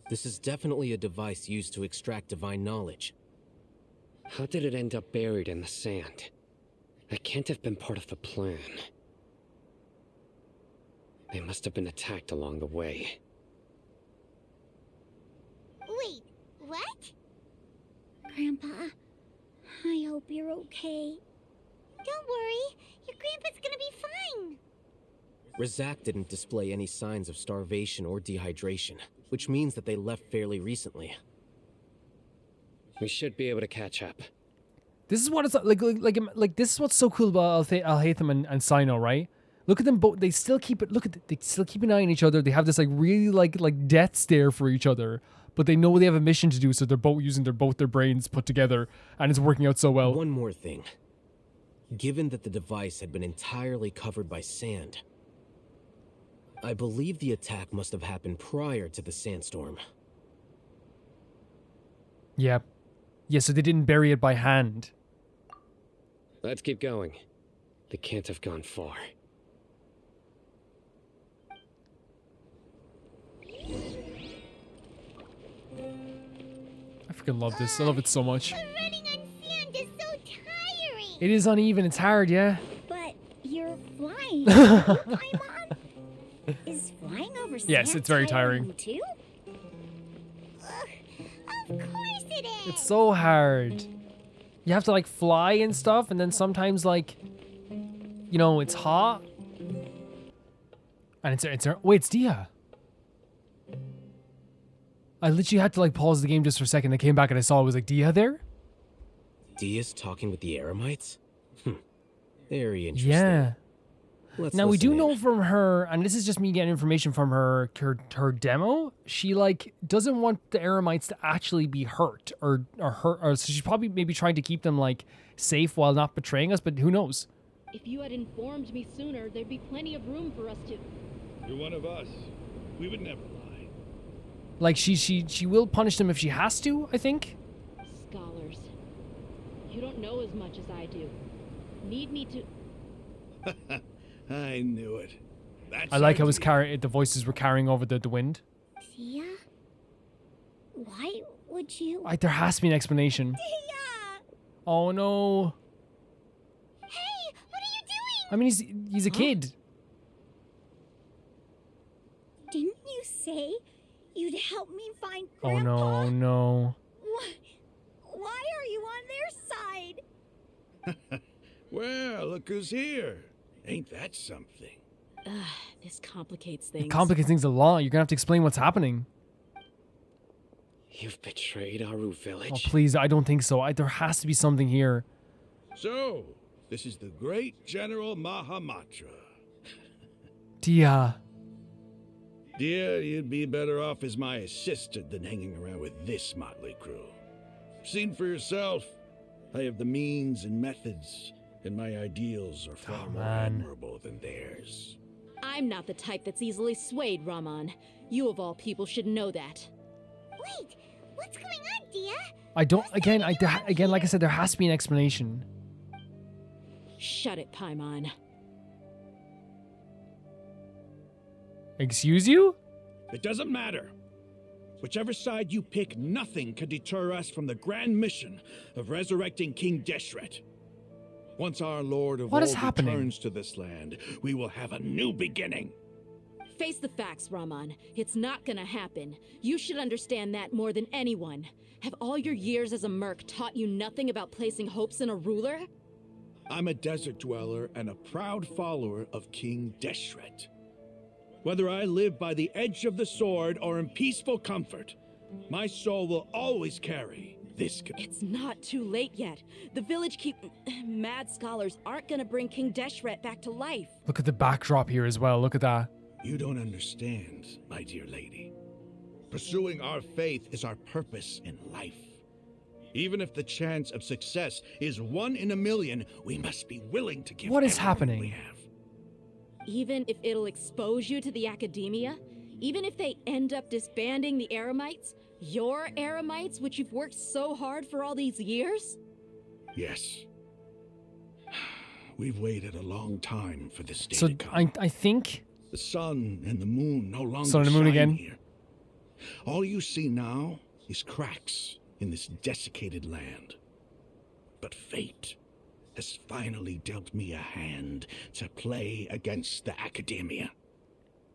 This is definitely a device used to extract divine knowledge. How did it end up buried in the sand? That can't have been part of the plan. They must have been attacked along the way. Wait, what? Grandpa, I hope you're okay. Don't worry, your grandpa's gonna be fine. Razak didn't display any signs of starvation or dehydration, which means that they left fairly recently. We should be able to catch up. This is what it's like. This is what's so cool about Alhaitham and Sino, right? Look at them both. They still keep it. They still keep an eye on each other. They have this really like death stare for each other, but they know they have a mission to do. So they're both using both their brains put together, and it's working out so well. One more thing. Given that the device had been entirely covered by sand, I believe the attack must have happened prior to the sandstorm. Yeah. So they didn't bury it by hand. Let's keep going. They can't have gone far. I freaking love this. I love it so much. But running on sand is so tiring. It is uneven. It's hard, yeah. But you're flying. Paimon? Is flying over sand Yes, it's very tiring. too? Of course it is. It's so hard. You have to fly and stuff, and then sometimes it's hot. And wait, it's Dehya. I literally had to like pause the game just for a second. I came back and I saw it was like Dehya there. Dehya's talking with the Eremites? Very interesting. Yeah. Let's Now we listen do in. know from her, and this is just me getting information from her demo. She like doesn't want the Eremites to actually be hurt or hurt, or so she's probably maybe trying to keep them like safe while not betraying us. But who knows? If you had informed me sooner, there'd be plenty of room for us to. You're one of us. We would never lie. Like she will punish them if she has to. I think. Scholars. You don't know as much as I do. Need me to. I knew it. That's I like how our the voices were carrying over the wind. Dehya? Why would you? There has to be an explanation. Dehya! Oh no. Hey, what are you doing? I mean, he's a kid. Didn't you say you'd help me find Oh Grandpa? no, oh no. Why are you on their side? Well, look who's here. Ain't that something? This complicates things. It complicates things a lot. You're gonna have to explain what's happening. You've betrayed Aaru Village. Oh please, I don't think so. There has to be something here. So, this is the great General Mahamatra. Dehya. Dear, you'd be better off as my assistant than hanging around with this motley crew. Seen for yourself, I have the means and methods, and my ideals are far more admirable than theirs. I'm not the type that's easily swayed, Rahman. You of all people should know that. Wait, what's going on, Dehya? I don't. Again, like I said, there has to be an explanation. Shut it, Paimon. Excuse you? It doesn't matter. Whichever side you pick, nothing can deter us from the grand mission of resurrecting King Deshret. Once our Lord of What Old is happening? returns to this land, we will have a new beginning. Face the facts, Rahman. It's not gonna happen. You should understand that more than anyone. Have all your years as a merc taught you nothing about placing hopes in a ruler? I'm a desert dweller and a proud follower of King Deshret. Whether I live by the edge of the sword or in peaceful comfort, my soul will always carry this. It's not too late yet. The village mad scholars aren't gonna bring King Deshret back to life. Look at the backdrop here as well. Look at that. You don't understand, my dear lady. Pursuing our faith is our purpose in life. Even if the chance of success is 1 in a million, we must be willing to give What is everything happening? we have. Even if it'll expose you to the Akademiya? Even if they end up disbanding the Eremites? Your Eremites, which you've worked so hard for all these years? Yes. We've waited a long time for this day So to come. I think. The sun and the moon no longer Sun and the moon shine again. here. All you see now is cracks in this desiccated land. But fate has finally dealt me a hand to play against the Akademiya.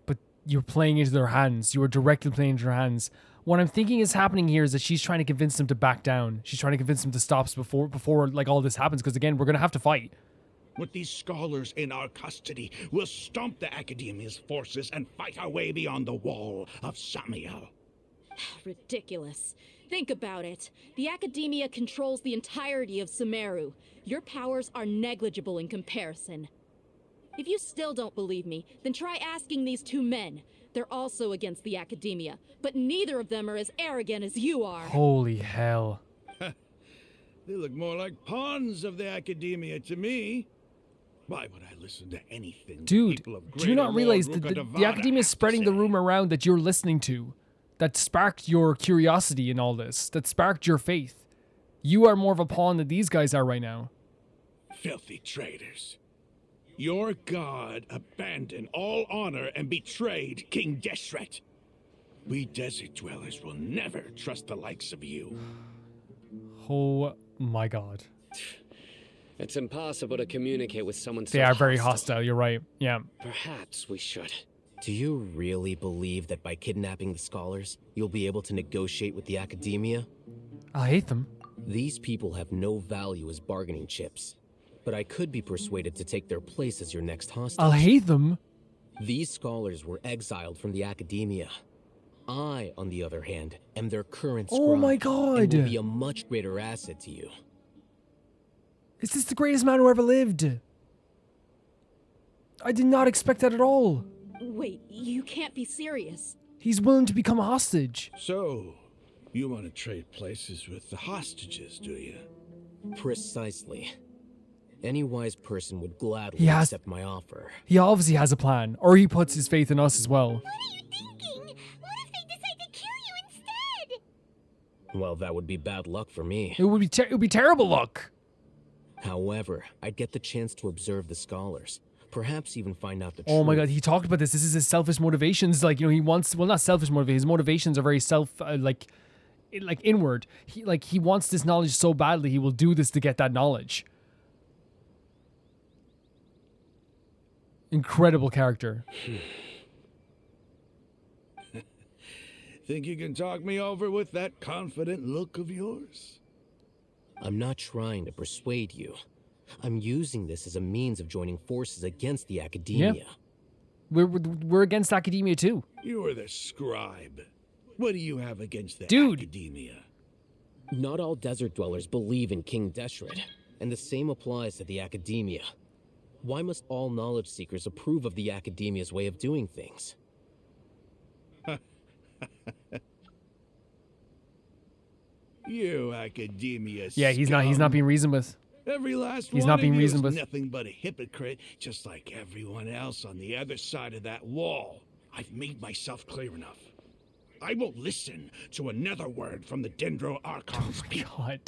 But you're playing into their hands. You were directly playing into their hands. What I'm thinking is happening here is that she's trying to convince them to back down. She's trying to convince them to stop before like all this happens. Because again, we're gonna have to fight. With these scholars in our custody, we'll stomp the Akademiya's forces and fight our way beyond the wall of Samiel. Ridiculous. Think about it. The Akademiya controls the entirety of Sumeru. Your powers are negligible in comparison. If you still don't believe me, then try asking these two men. They're also against the Akademiya, but neither of them are as arrogant as you are. Holy hell. They look more like pawns of the Akademiya to me. Why would I listen to anything? Dude, people of do you Greater not realize Lord that the Rukadavada Akademiya is have to spreading the say? rumor around that you're listening to? That sparked your curiosity in all this. That sparked your faith. You are more of a pawn than these guys are right now. Filthy traitors. Your god abandoned all honor and betrayed King Deshret. We desert dwellers will never trust the likes of you. Oh my god. It's impossible to communicate with someone so They are very hostile. hostile, you're right. Yeah. Perhaps we should. Do you really believe that by kidnapping the scholars, you'll be able to negotiate with the Akademiya? Alhaitham. These people have no value as bargaining chips, but I could be persuaded to take their place as your next hostage. Alhaitham? These scholars were exiled from the Akademiya. I, on the other hand, am their current scribe. Oh my god! And will be a much greater asset to you. Is this the greatest man who ever lived? I did not expect that at all. Wait, you can't be serious. He's willing to become a hostage. So, you want to trade places with the hostages, do you? Precisely. Any wise person would gladly accept my offer. He obviously has a plan, or he puts his faith in us as well. What are you thinking? What if they decide to kill you instead? Well, that would be bad luck for me. It would be terrible luck. However, I'd get the chance to observe the scholars. Perhaps even find out the truth. Oh my god, he talked about this. This is his selfish motivations. Like, you know, he wants, well, not selfish motivations. His motivations are very like inward. He wants this knowledge so badly, he will do this to get that knowledge. Incredible character. Think you can talk me over with that confident look of yours? I'm not trying to persuade you. I'm using this as a means of joining forces against the Akademiya. Yeah. We're against Akademiya too. You are the scribe. What do you have against the Akademiya? Not all desert dwellers believe in King Deshret, and the same applies to the Akademiya. Why must all knowledge seekers approve of the Akademiya's way of doing things? You Akademiya. Yeah, he's not being reasoned with. Every last he's one not being of you reasoned is with. Nothing but a hypocrite, just like everyone else on the other side of that wall. I've made myself clear enough. I won't listen to another word from the Dendro Archon's people. God.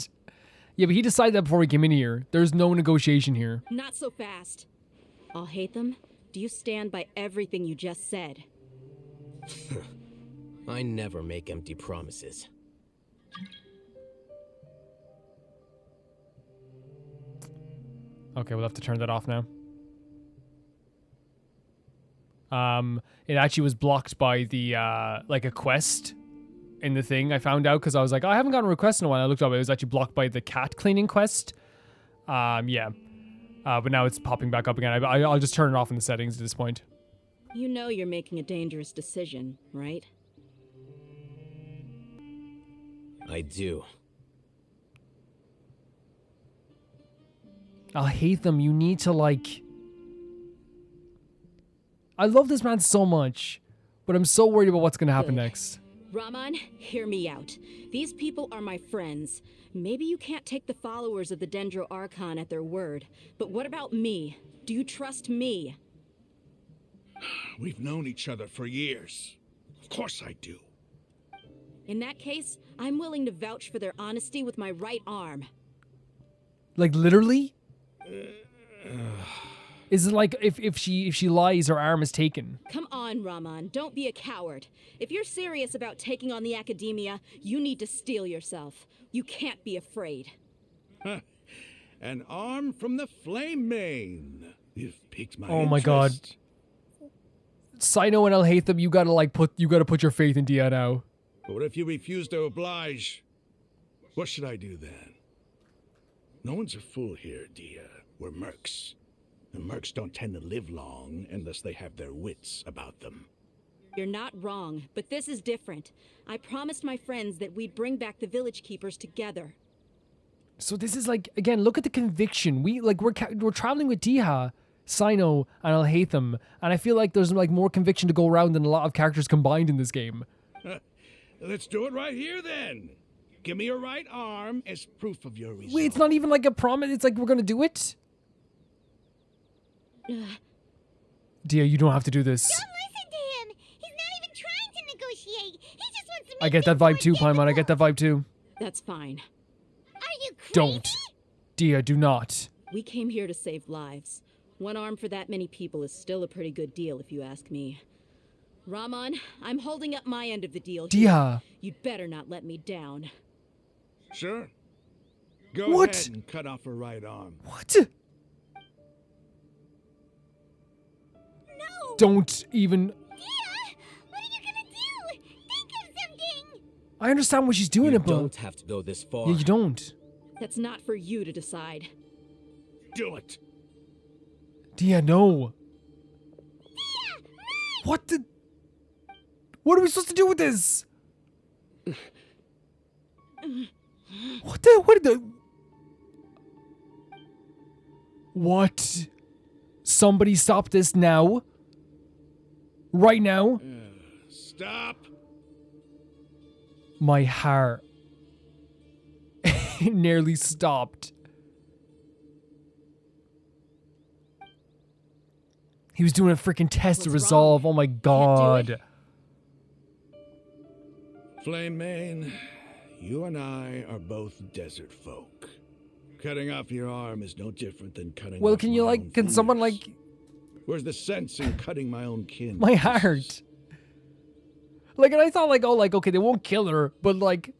Yeah, but he decided that before he came in here. There's no negotiation here. Not so fast. Alhaitham, do you stand by everything you just said? I never make empty promises. Okay, we'll have to turn that off now. It actually was blocked by the, like a quest in the thing. I found out because I was like, oh, I haven't gotten a request in a while. I looked up, it was actually blocked by the cat cleaning quest. Yeah. But now it's popping back up again. I'll just turn it off in the settings at this point. You know you're making a dangerous decision, right? I do. Alhaitham, you need to, like... I love this man so much, but I'm so worried about what's going to happen next. Rahman, hear me out. These people are my friends. Maybe you can't take the followers of the Dendro Archon at their word, but what about me? Do you trust me? We've known each other for years. Of course I do. In that case, I'm willing to vouch for their honesty with my right arm. Like, literally? Is it like if she lies, her arm is taken? Come on, Rahman, don't be a coward. If you're serious about taking on the Akademiya, you need to steel yourself. You can't be afraid. An arm from the Flame Mane. You've piqued my Oh my god. Sino and Alhaitham, you gotta put your faith in Dehya now. But what if you refuse to oblige? What should I do then? No one's a fool here, Dehya. We're mercs. And mercs don't tend to live long unless they have their wits about them. You're not wrong, but this is different. I promised my friends that we'd bring back the village keepers together. So this is like, again, look at the conviction. We're traveling with Dehya, Sino, and Alhaitham, and I feel like there's like more conviction to go around than a lot of characters combined in this game. Let's do it right here then. Give me your right arm as proof of your resolve. Wait, it's not even like a promise. It's like we're gonna do it. Dehya, you don't have to do this. Don't listen to him. He's not even trying to negotiate. He just wants to make I get that vibe too, Paimon. I get that vibe too. That's fine. Are you crazy? Don't. Dehya, do not. We came here to save lives. One arm for that many people is still a pretty good deal, if you ask me. Rahman, I'm holding up my end of the deal here. Dehya. You'd better not let me down. Sure. Go ahead and cut off her right arm. What? No! Don't even... Dehya! What are you gonna do? Think of something! I understand what she's doing, You but... don't have to go this far. Yeah, you don't. That's not for you to decide. Do it! Dehya, no. Dehya! What the... What are we supposed to do with this? What the? What? Somebody stop this now. Right now. Stop. My heart nearly stopped. He was doing a freaking test to resolve. Oh my god. Flame Mane, you and I are both desert folk. Cutting off your arm is no different than cutting Well, off can you my like, own can someone fingers. like, Where's the sense in cutting my own kin? my heart? Like, and I thought like, oh, like, okay, they won't kill her, but like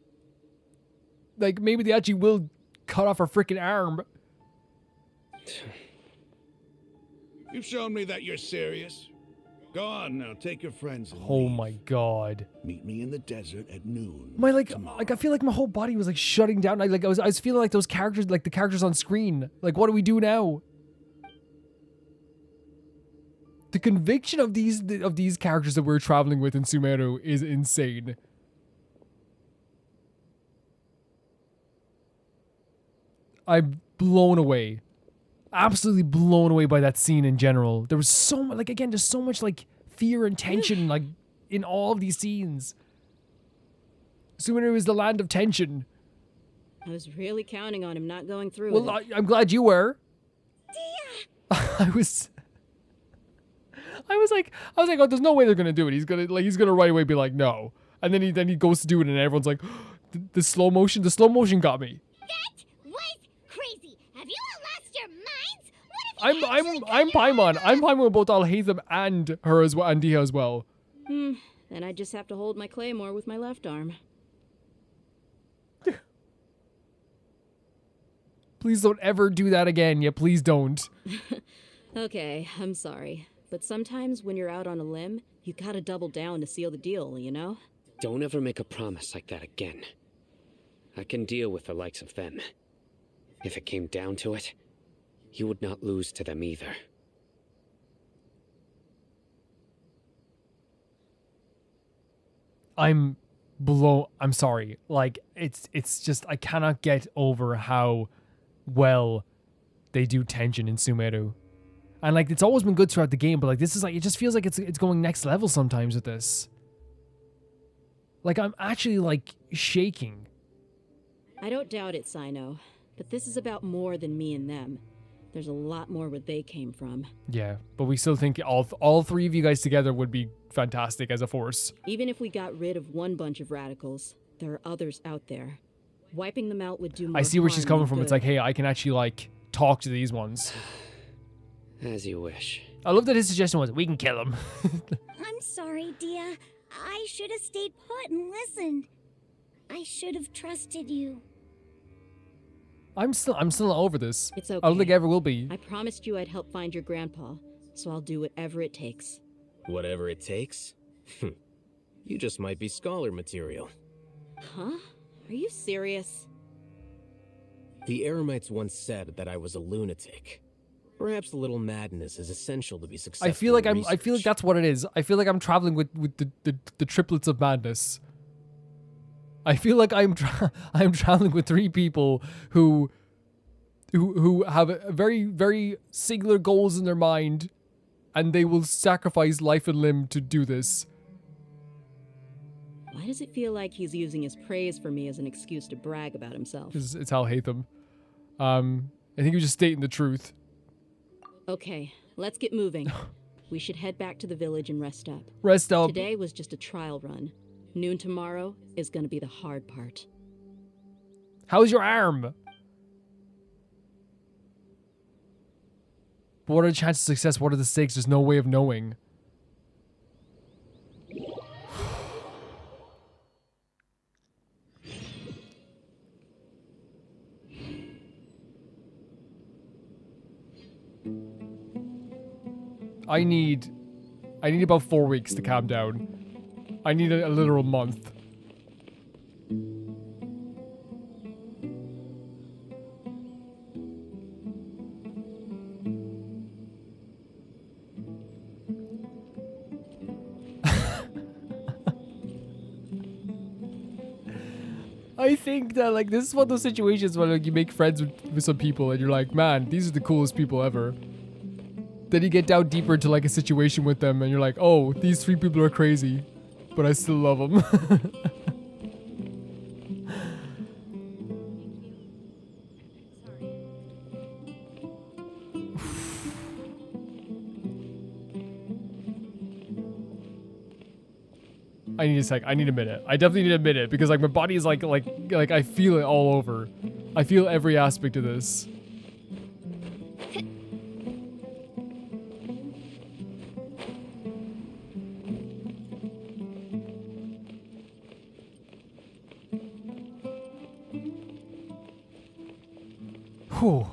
maybe they actually will cut off her freaking arm. You've shown me that you're serious. Go on now, take your friends and Oh leave. my god. Meet me in the desert at noon. My like tomorrow. I feel like my whole body was like shutting down. I was feeling like those characters, like the characters on screen. Like, what do we do now? The conviction of these characters that we're traveling with in Sumeru is insane. I'm blown away. Absolutely blown away by that scene in general. There was so much, like, again, there's so much like fear and tension like in all of these scenes. Sumeru is the land of tension. I was really counting on him not going through Well, with it. I'm glad you were. Dehya! I was like, oh, there's no way they're gonna do it. He's gonna right away be like, no, and then he goes to do it, and everyone's like, the slow motion got me. That was crazy! Have you all lost your minds? What if he actually I'm cut your Paimon. arm I'm off? Paimon with both Alhaitham and her as well, and Dehya as well. Then I just have to hold my claymore with my left arm. Please don't ever do that again. Yeah, please don't. Okay, I'm sorry. But sometimes when you're out on a limb, you gotta double down to seal the deal, you know? Don't ever make a promise like that again. I can deal with the likes of them. If it came down to it, you would not lose to them either. I'm sorry. Like, it's just, I cannot get over how well they do tension in Sumeru. And like, it's always been good throughout the game, but like, this is like, it just feels like it's going next level sometimes with this. Like, I'm actually like shaking. I don't doubt it, Sino. But this is about more than me and them. There's a lot more where they came from. Yeah, but we still think all three of you guys together would be fantastic as a force. Even if we got rid of one bunch of radicals, there are others out there. Wiping them out would do more I see where she's harm coming than from. It's good. like, hey, I can actually like talk to these ones. As you wish. I love that his suggestion was, we can kill him. I'm sorry, Dehya. I should have stayed put and listened. I should have trusted you. I'm still not over this. It's okay. I don't think I ever will be. I promised you I'd help find your grandpa, so I'll do whatever it takes. Whatever it takes? You just might be scholar material. Huh? Are you serious? The Eremites once said that I was a lunatic. Perhaps a little madness is essential to be successful. I feel like in I feel like research. that's what it is. I feel like I'm traveling with the triplets of madness. I feel like I'm traveling with three people who have very, very singular goals in their mind, and they will sacrifice life and limb to do this. Why does it feel like he's using his praise for me as an excuse to brag about himself? It's Alhaitham. I think he was just stating the truth. Okay, let's get moving. We should head back to the village and rest up. Rest up. Today was just a trial run. Noon tomorrow is gonna be the hard part. How's your arm? But what are the chances of success? What are the stakes? There's no way of knowing. I need about 4 weeks to calm down. I need a literal month. I think that like this is one of those situations where like you make friends with some people and you're like, man, these are the coolest people ever. Then you get down deeper into like a situation with them and you're like, oh, these 3 people are crazy, but I still love them. I need a sec. I need a minute. I definitely need a minute because like my body is like I feel it all over. I feel every aspect of this. Whew.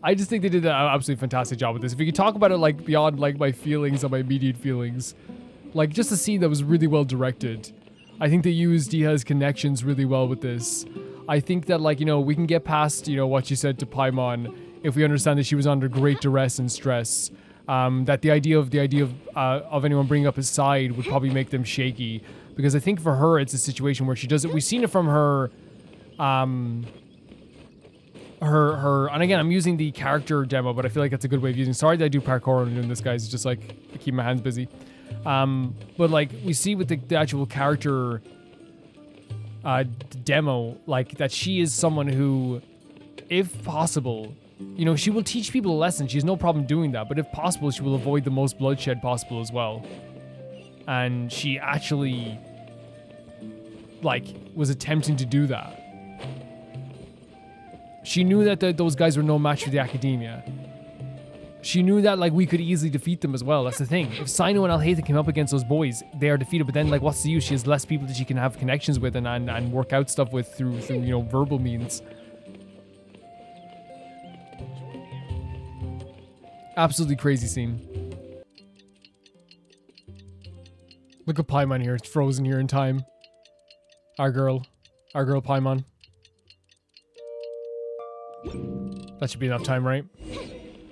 I just think they did an absolutely fantastic job with this. If you could talk about it like beyond like my feelings and my immediate feelings, like just a scene that was really well directed. I think they used Dehya's connections really well with this. I think that like, you know, we can get past, you know, what she said to Paimon if we understand that she was under great duress and stress. That the idea of anyone bringing up his side would probably make them shaky, because I think for her it's a situation where she does it. We've seen it from her. And again, I'm using the character demo, but I feel like that's a good way of using. Sorry that I do parkour and doing this, guys. It's just like I keep my hands busy. But like we see with the actual character demo, like that she is someone who, if possible, you know, she will teach people a lesson. She has no problem doing that. But if possible, she will avoid the most bloodshed possible as well. And she actually, like, was attempting to do that. She knew that those guys were no match for the Akademiya. She knew that, like, we could easily defeat them as well. That's the thing. If Sino and Alhaitham came up against those boys, they are defeated. But then, like, what's the use? She has less people that she can have connections with and work out stuff with through you know, verbal means. Absolutely crazy scene. Look at Paimon here. It's frozen here in time. Our girl Paimon. That should be enough time, right?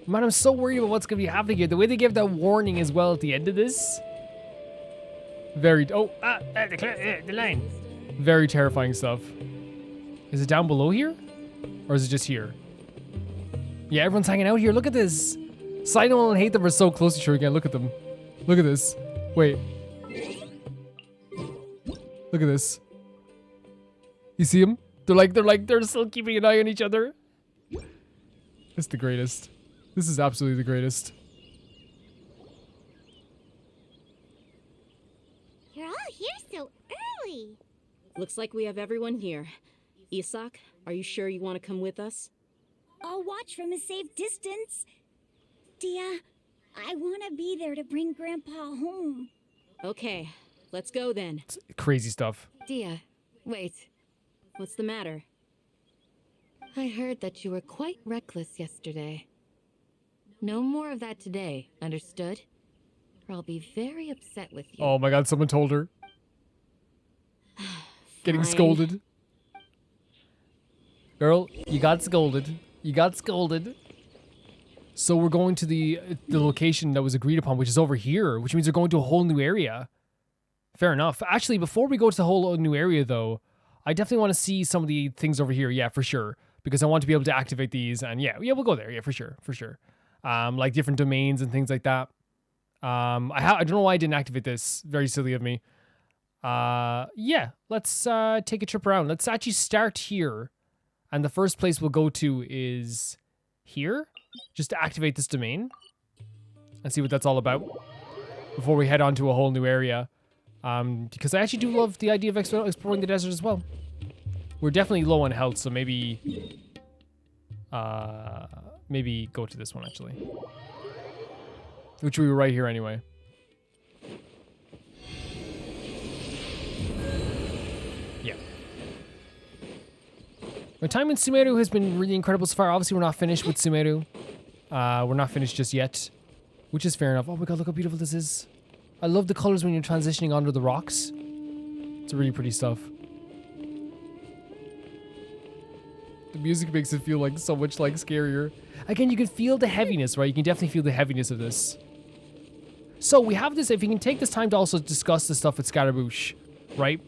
Man, I'm so worried about what's going to be happening here. The way they gave that warning as well at the end of this. The line. Very terrifying stuff. Is it down below here? Or is it just here? Yeah, everyone's hanging out here. Look at this. Sino and Alhaitham are so close to each other again. Look at them. Look at this. Wait. Look at this. You see them? They're still keeping an eye on each other. It's the greatest. This is absolutely the greatest. You're all here so early. Looks like we have everyone here. Isak, are you sure you want to come with us? I'll watch from a safe distance. Dehya, I want to be there to bring Grandpa home. Okay, let's go then. It's crazy stuff. Dehya, wait. What's the matter? I heard that you were quite reckless yesterday. No more of that today, understood? Or I'll be very upset with you. Oh my god, someone told her. Getting scolded. Girl, you got scolded. You got scolded. So we're going to the location that was agreed upon, which is over here, which means we're going to a whole new area. Fair enough. Actually, before we go to the whole new area, though, I definitely want to see some of the things over here. Yeah, for sure. Because I want to be able to activate these. And yeah, we'll go there. Yeah, for sure. For sure. Like different domains and things like that. I don't know why I didn't activate this. Very silly of me. Yeah, let's take a trip around. Let's actually start here. And the first place we'll go to is here. Just to activate this domain. And see what that's all about. Before we head on to a whole new area. Because I actually do love the idea of exploring the desert as well. We're definitely low on health, so maybe go to this one actually. Which we were right here anyway. Yeah. My time in Sumeru has been really incredible so far. Obviously, we're not finished with Sumeru. We're not finished just yet, which is fair enough. Oh my god, look how beautiful this is. I love the colors when you're transitioning under the rocks. It's really pretty stuff. The music makes it feel like so much like scarier. Again, you can feel the heaviness, right? You can definitely feel the heaviness of this. So we have this, if you can take this time to also discuss the stuff with Scaramouche, right?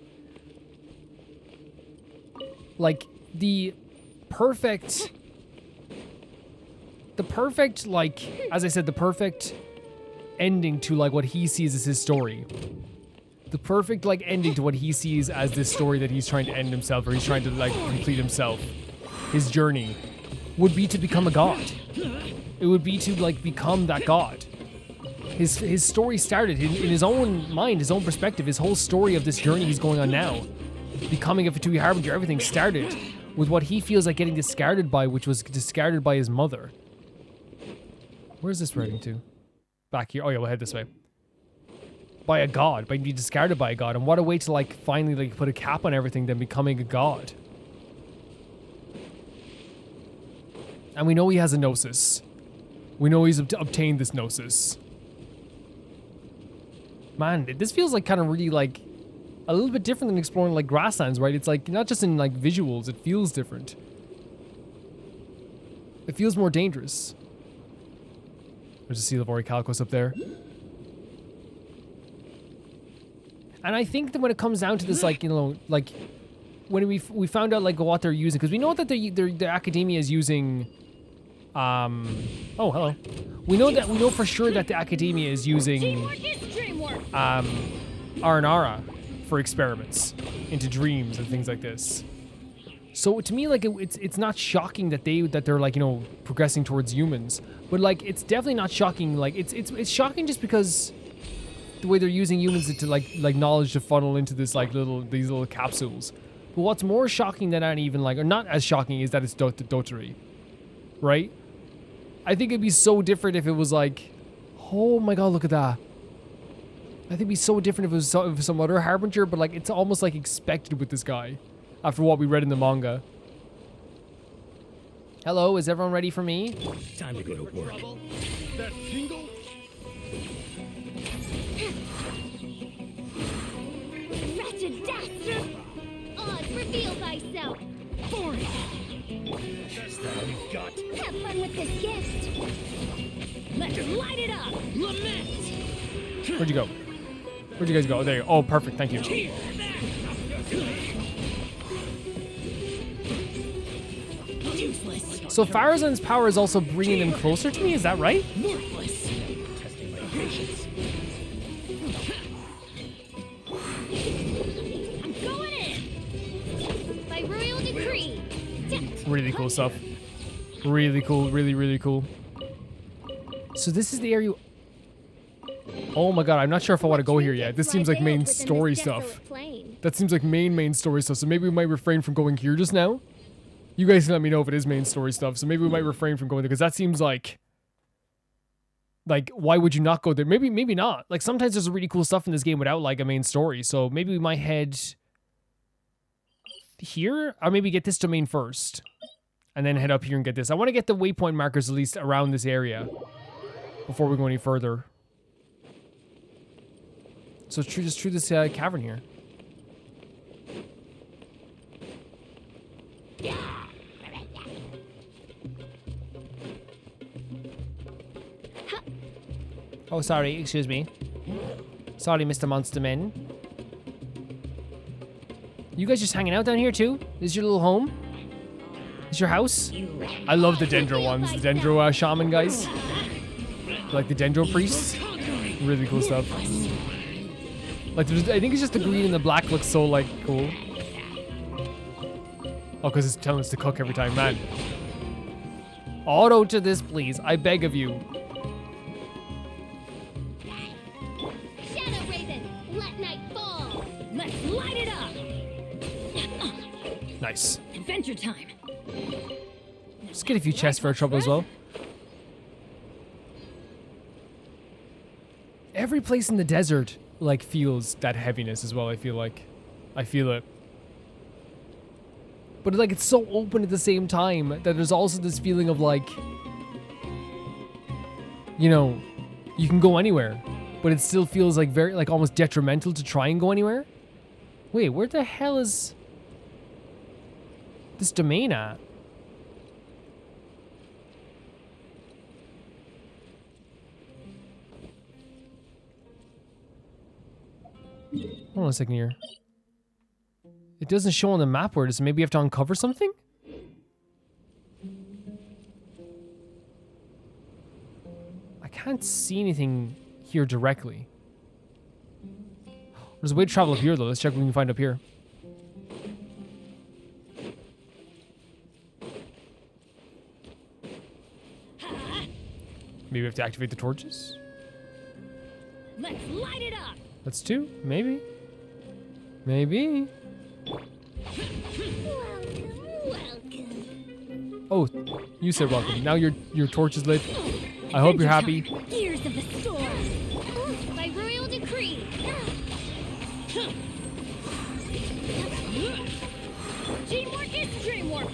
like the perfect, like, as I said, the perfect ending to like what he sees as his story. The perfect like ending to what he sees as this story that he's trying to end himself, or he's trying to like complete himself. His journey would be to become a god. It would be to like become that god. His story started in his own mind, his own perspective. His whole story of this journey he's going on now, becoming a Fatui Harbinger, everything started with what he feels like getting discarded by, which was discarded by his mother. Where's this heading to? Back here. Oh yeah, we'll head this way. By a god, by being discarded by a god. And what a way to like finally like put a cap on everything than becoming a god. And we know he has a gnosis. We know he's obtained this gnosis. Man, this feels like kind of really like a little bit different than exploring like grasslands, right? It's like not just in like visuals, it feels different. It feels more dangerous. There's a Seal of Orichalcos up there. And I think that when it comes down to this, like, you know, like when we found out like what they're using, because we know that the Akademiya is using oh, hello. We know for sure that the Akademiya is using Aranara for experiments into dreams and things like this. So to me, like it's not shocking that they're like, you know, progressing towards humans, but like it's definitely not shocking. Like it's shocking just because the way they're using humans to like knowledge to funnel into this like these little capsules. But what's more shocking than that, even like, or not as shocking, is that it's Dotari, right? I think it'd be so different if it was like, oh my god, look at that. I think it'd be so different if it was some other Harbinger, but like it's almost like expected with this guy after what we read in the manga. Hello, is everyone ready for me? Time to go to work. That tingle? Wretched dastard! Oz, reveal thyself! That's all you've got. Have fun with this gift! Let's light it up! Lament! Where'd you go? Where'd you guys go? Oh, there you go. Oh, perfect. Thank you. Useless! So Farazan's power is also bringing them closer to me, is that right? Worthless! Testing my patience. I'm going in! By royal decree! Really cool stuff. Really cool. Really, really cool. So this is the area... Oh my god, I'm not sure if I want to go here yet. This seems like main story stuff. That seems like main story stuff. So maybe we might refrain from going here just now. You guys can let me know if it is main story stuff. So maybe we might refrain from going there, because that seems like... Like, why would you not go there? Maybe not. Like, sometimes there's really cool stuff in this game without, like, a main story. So maybe we might head... here? Or maybe get this domain first. And then head up here and get this. I want to get the waypoint markers at least around this area before we go any further. So just through this cavern here. Oh, sorry. Excuse me. Sorry, Mr. Monster Man. You guys just hanging out down here too? This is your little home? This is your house? I love the Dendro ones. The Dendro shaman guys. Like the Dendro priests. Really cool stuff. Like, I think it's just the green and the black looks so, like, cool. Oh, because it's telling us to cook every time. Man. Auto to this, please. I beg of you. Shadow Raven, let night fall! Let's light it up! Nice. Adventure time! Let's get a few chests for our trouble as well. Every place in the desert, like, feels that heaviness as well, I feel like. I feel it. But, like, it's so open at the same time that there's also this feeling of, like, you know, you can go anywhere, but it still feels, like, very, like, almost detrimental to try and go anywhere. Wait, where the hell is this domain at? Hold on a second here. It doesn't show on the map where it is. Maybe you have to uncover something? I can't see anything here directly. There's a way to travel up here, though. Let's check what we can find up here. Maybe we have to activate the torches? Let's light it up. That's two? Maybe. Maybe. Welcome. Oh, you said welcome. Now your torch is lit. I hope you're happy. Gears of the storm. By royal decree. Teamwork is dreamwork.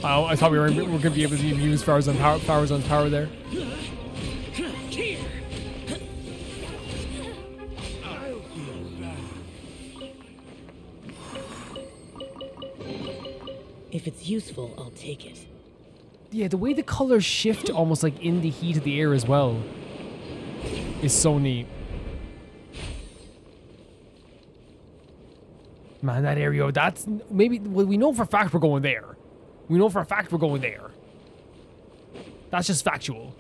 Oh, I thought we were going to be able to even use powers on power there. If it's useful, I'll take it. Yeah, the way the colors shift almost like in the heat of the air as well is so neat. Man, that area, that's maybe, well, we know for a fact we're going there. We know for a fact we're going there. That's just factual.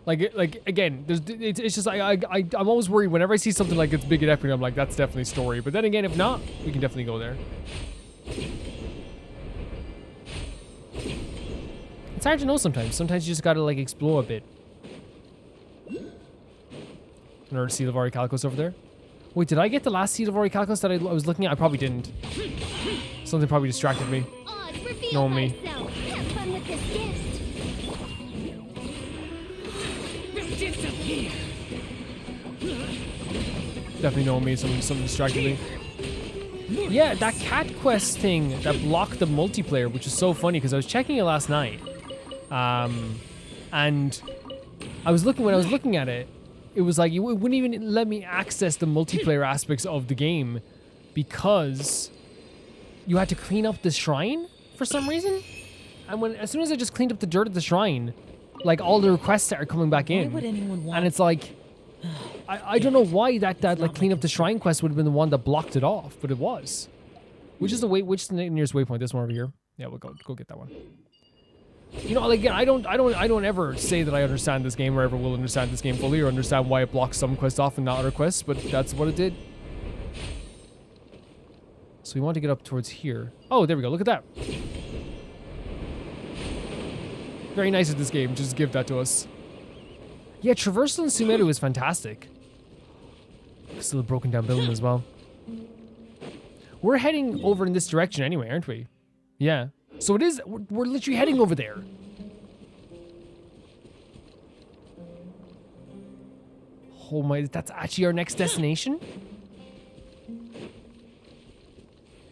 Like again, it's just I'm always worried whenever I see something like it's big and epic. I'm like, that's definitely story. But then again, if not, we can definitely go there. It's hard to know sometimes. Sometimes you just gotta like explore a bit. Another Seal of Orichalcos over there. Wait, did I get the last Seal of Orichalcos that I was looking at? I probably didn't. Something probably distracted me. Knowing me. Have fun with this gift. Definitely knowing me. Something distracted me. Yeah, that cat quest thing that blocked the multiplayer, which is so funny because I was checking it last night. And I was looking, when I was looking at it, it was like, it wouldn't even let me access the multiplayer aspects of the game because you had to clean up the shrine for some reason. And as soon as I just cleaned up the dirt at the shrine, like all the requests started coming back in. Why would anyone want? And it's like, I don't know why that like clean up the shrine quest would have been the one that blocked it off, but it was. Which is the nearest waypoint? This one over here. Yeah, we'll go get that one. You know, like, again, I don't ever say that I understand this game or ever will understand this game fully or understand why it blocks some quests off and not other quests, but that's what it did. So we want to get up towards here. Oh, there we go. Look at that. Very nice of this game. Just give that to us. Yeah, traversal in Sumeru is fantastic. Still a broken down building as well. We're heading over in this direction anyway, aren't we? Yeah. So it is, we're literally heading over there. Oh my, that's actually our next destination?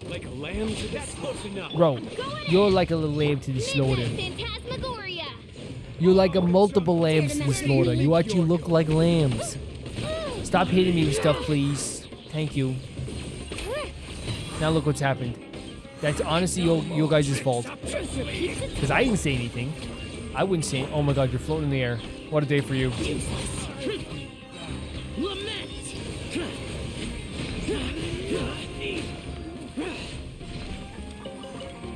Like a lamb to the slaughter. Bro, you're like a little lamb to the slaughter. Phantasmagoria. You're like a multiple lambs to the slaughter. You actually look like lambs. Stop hitting me with stuff, please. Thank you. Now look what's happened. That's honestly your guys' fault. Because I didn't say anything. I wouldn't say, oh my god, you're floating in the air. What a day for you.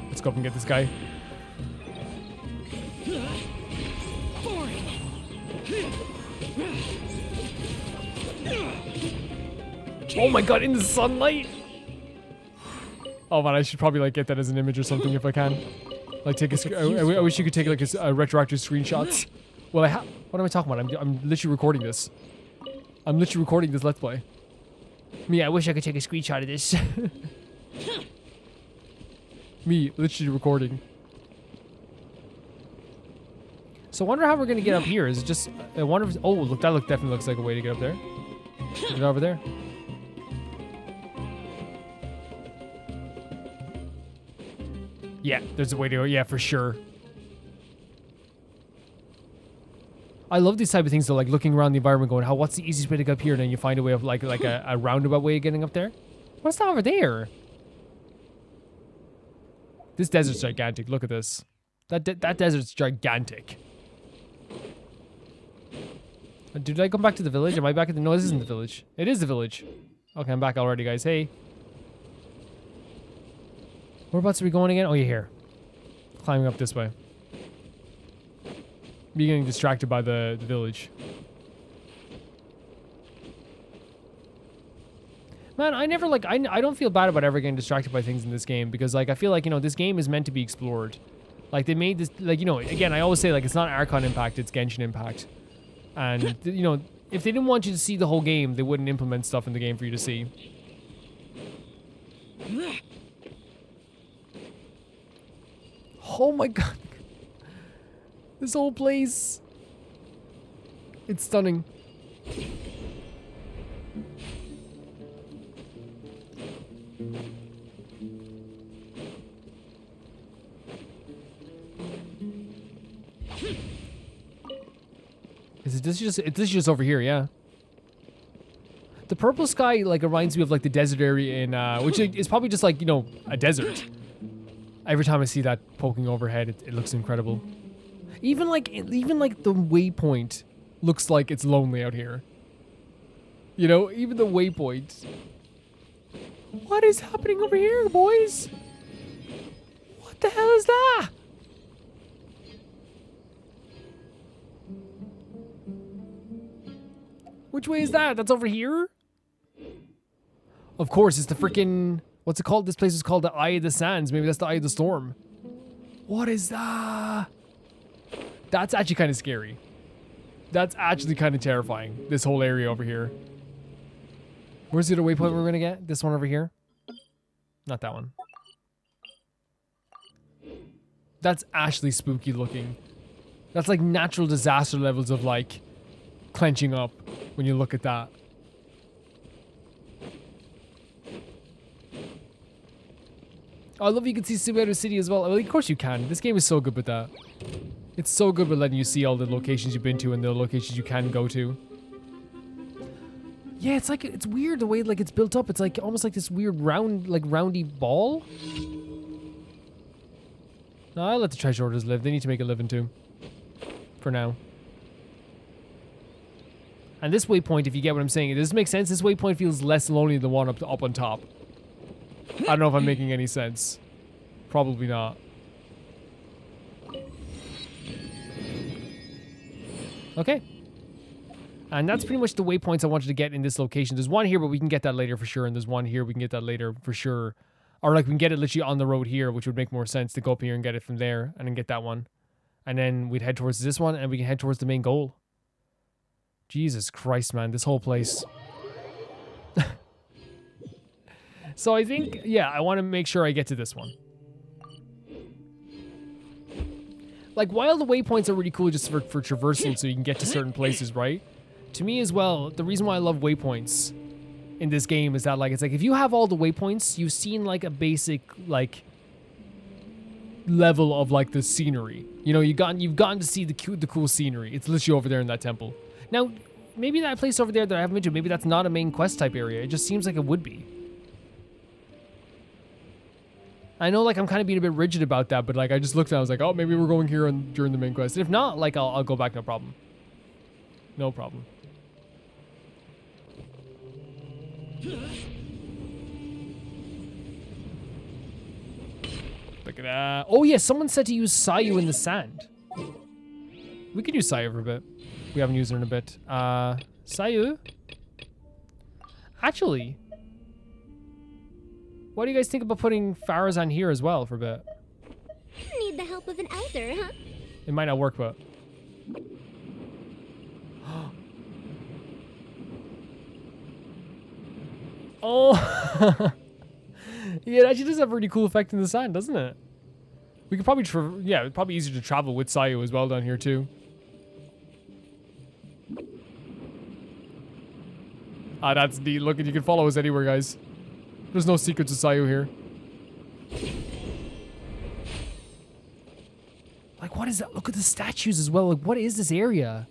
Let's go up and get this guy. Oh my god, in the sunlight! Oh man, I should probably like get that as an image or something if I can. Like take a. I wish you could take like a retroactive screenshots. Well, what am I talking about? I'm literally recording this. I'm literally recording this Let's Play. Me, I wish I could take a screenshot of this. Me, literally recording. So I wonder how we're gonna get up here. Is it just? I wonder if. Oh, look, that definitely looks like a way to get up there. Get over there. Yeah, there's a way to go. Yeah, for sure. I love these type of things though, like looking around the environment going, what's the easiest way to get up here? And then you find a way of like a roundabout way of getting up there. What's that over there? This desert's gigantic. Look at this. That desert's gigantic. Did I come back to the village? Am I back at the... No, this isn't the village. It is the village. Okay, I'm back already, guys. Hey. Whereabouts are we going again? Oh, you're here. Climbing up this way. Be getting distracted by the village. Man, I never like... I don't feel bad about ever getting distracted by things in this game because, like, I feel like, you know, this game is meant to be explored. Like, they made this... Like, you know, again, I always say, like, it's not Archon Impact, it's Genshin Impact. And, you know, if they didn't want you to see the whole game, they wouldn't implement stuff in the game for you to see. Oh my god. This whole place. It's stunning. Is this just over here, yeah. The purple sky like reminds me of like the desert area in which is probably just like, you know, a desert. Every time I see that poking overhead, it looks incredible. Even like the waypoint looks like it's lonely out here. You know, even the waypoint. What is happening over here, boys? What the hell is that? Which way is that? That's over here? Of course, it's the freaking... What's it called? This place is called the Eye of the Sands. Maybe that's the Eye of the Storm. What is that? That's actually kind of scary. That's actually kind of terrifying. This whole area over here. Where's the other waypoint we're going to get? This one over here? Not that one. That's actually spooky looking. That's like natural disaster levels of like clenching up when you look at that. Oh, I love you can see Sumeru City as well. Well, of course you can. This game is so good with that. It's so good with letting you see all the locations you've been to and the locations you can go to. Yeah, it's like, it's weird the way like it's built up. It's like almost like this weird round, like roundy ball. No, I'll let the treasure hoarders live. They need to make a living too. For now. And this waypoint, if you get what I'm saying, does this make sense? This waypoint feels less lonely than the one up on top. I don't know if I'm making any sense. Probably not. Okay. And that's pretty much the waypoints I wanted to get in this location. There's one here, but we can get that later for sure. And there's one here, we can get that later for sure. Or like we can get it literally on the road here, which would make more sense to go up here and get it from there. And then get that one. And then we'd head towards this one and we can head towards the main goal. Jesus Christ, man. This whole place. So I think, yeah, I want to make sure I get to this one. Like, while the waypoints are really cool just for traversing so you can get to certain places, right? To me as well, the reason why I love waypoints in this game is that, like, it's like, if you have all the waypoints, you've seen, like, a basic, like, level of, like, the scenery. You know, you've gotten to see the cool scenery. It's literally over there in that temple. Now, maybe that place over there that I haven't been to, maybe that's not a main quest type area. It just seems like it would be. I know, like, I'm kind of being a bit rigid about that, but, like, I just looked and I was like, oh, maybe we're going here during the main quest. And if not, like, I'll go back, no problem. No problem. Look at that. Oh, yeah, someone said to use Sayu in the sand. We could use Sayu for a bit. We haven't used her in a bit. Sayu? Actually... What do you guys think about putting Faraz on here as well for a bit? Need the help of an elder, huh? It might not work, but... Oh! Yeah, it actually does have a really cool effect in the sand, doesn't it? We could probably... yeah, it's probably easier to travel with Sayu as well down here, too. Ah, that's neat. Look, you can follow us anywhere, guys. There's no secrets of Sayu here. Like, what is that? Look at the statues as well. Like, what is this area?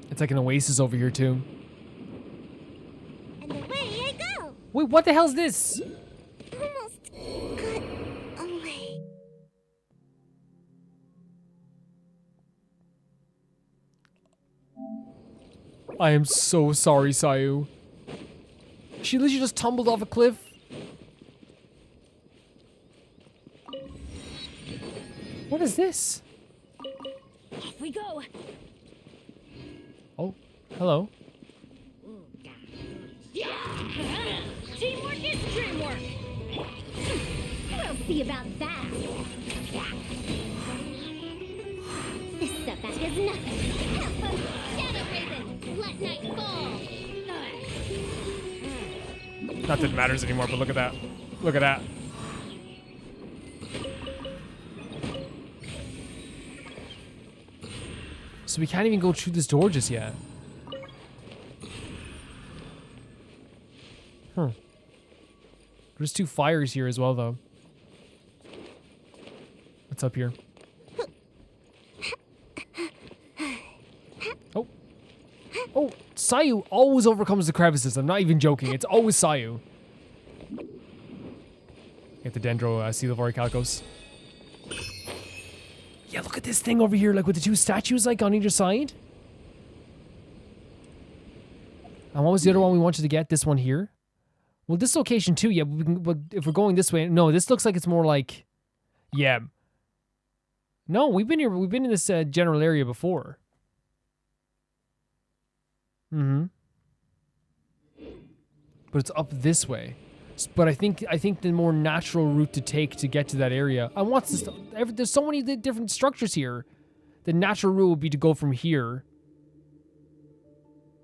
It's like an oasis over here too. And away I go. Wait, what the hell's this? Almost got away. I am so sorry, Sayu. She literally just tumbled off a cliff. What is this? Off we go. Oh, hello. Teamwork is dreamwork. We'll see about that. This setback is nothing. Have fun. Shadow Raven, let night fall. Not that it matters anymore, but look at that. Look at that. So we can't even go through this door just yet. Huh. There's 2 fires here as well, though. What's up here? Oh. Oh, Sayu always overcomes the crevices. I'm not even joking. It's always Sayu. Get the Dendro Coelophori Calicos. Yeah, look at this thing over here, like with the 2 statues like on either side. And what was the other one we wanted to get? This one here. Well, this location too, yeah, but if we're going this way, no, this looks like it's more like, yeah. No, we've been here, we've been in this general area before. Mm-hmm. But it's up this way. But I think the more natural route to take to get to that area. And what's this? There's so many different structures here. The natural route would be to go from here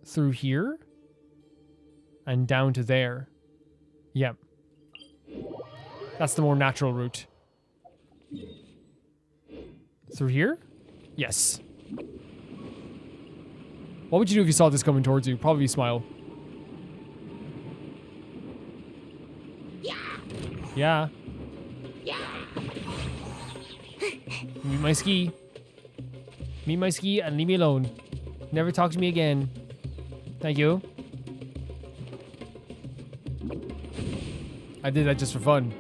through here and down to there. Yep. That's the more natural route. Through here? Yes. What would you do if you saw this coming towards you? Probably smile. Yeah. Meet my ski. Meet my ski and leave me alone. Never talk to me again. Thank you. I did that just for fun.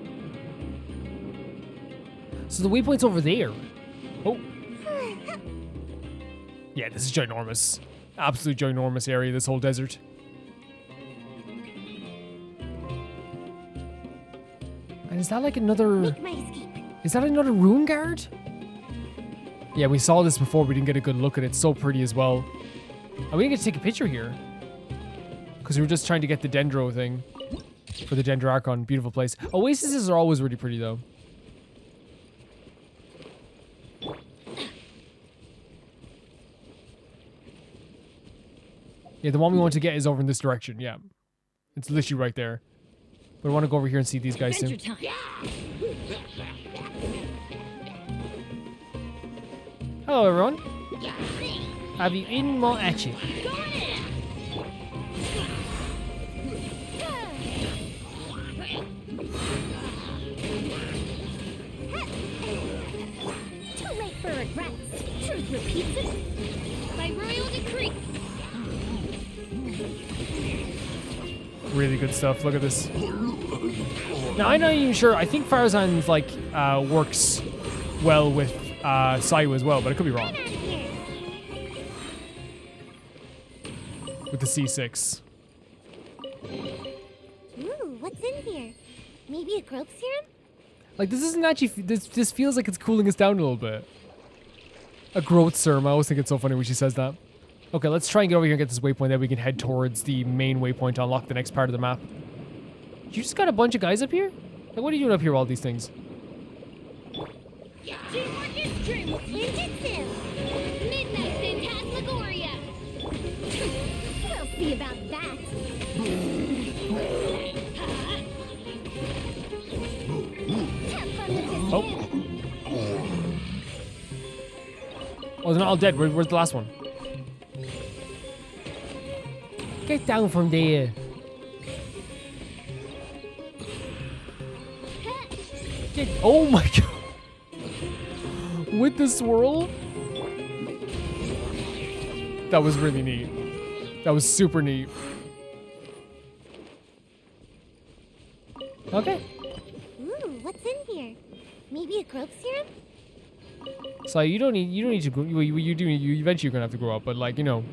So the waypoint's over there. Oh. Yeah, this is ginormous. Absolute ginormous area, this whole desert. And is that like another... Is that another rune guard? Yeah, we saw this before. We didn't get a good look at it. It's so pretty as well. And we didn't get to take a picture here. Because we were just trying to get the Dendro thing. For the Dendro Archon. Beautiful place. Oases are always really pretty though. Yeah, the one we want to get is over in this direction. Yeah. It's literally right there. But I want to go over here and see these guys too. Hello, everyone. Have you eaten more at you? Too late for regrets. Truth repeats it. By royal decree. Really good stuff. Look at this. Now, I'm not even sure. I think Farazan's like works well with Sayu as well, but I could be wrong. With the C6. Ooh, what's in here? Maybe a growth serum? Like, this isn't actually... This feels like it's cooling us down a little bit. A growth serum. I always think it's so funny when she says that. Okay, let's try and get over here and get this waypoint. Then we can head towards the main waypoint to unlock the next part of the map. You just got a bunch of guys up here? Like, what are you doing up here with all these things? Teamwork is dreamwork. Ninjutsu. Midnight Phantasmagoria. We'll see about that. Have fun with this. Oh. Oh, they're not all dead. Where's the last one? Get down from there. Get, oh my god. That was really neat. That was super neat. Okay. Ooh, what's in here? Maybe a growth serum? So you don't need to grow. You eventually you're gonna have to grow up, but like, you know,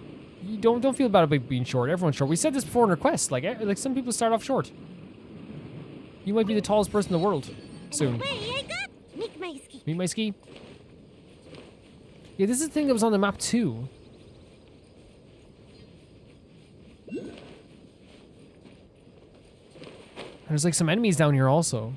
you don't feel bad about being short. Everyone's short. We said this before in our quest. Like some people start off short. You might be the tallest person in the world soon. Wait, I got Meet my ski. Meet my ski. Yeah, this is the thing that was on the map too. And there's like some enemies down here also.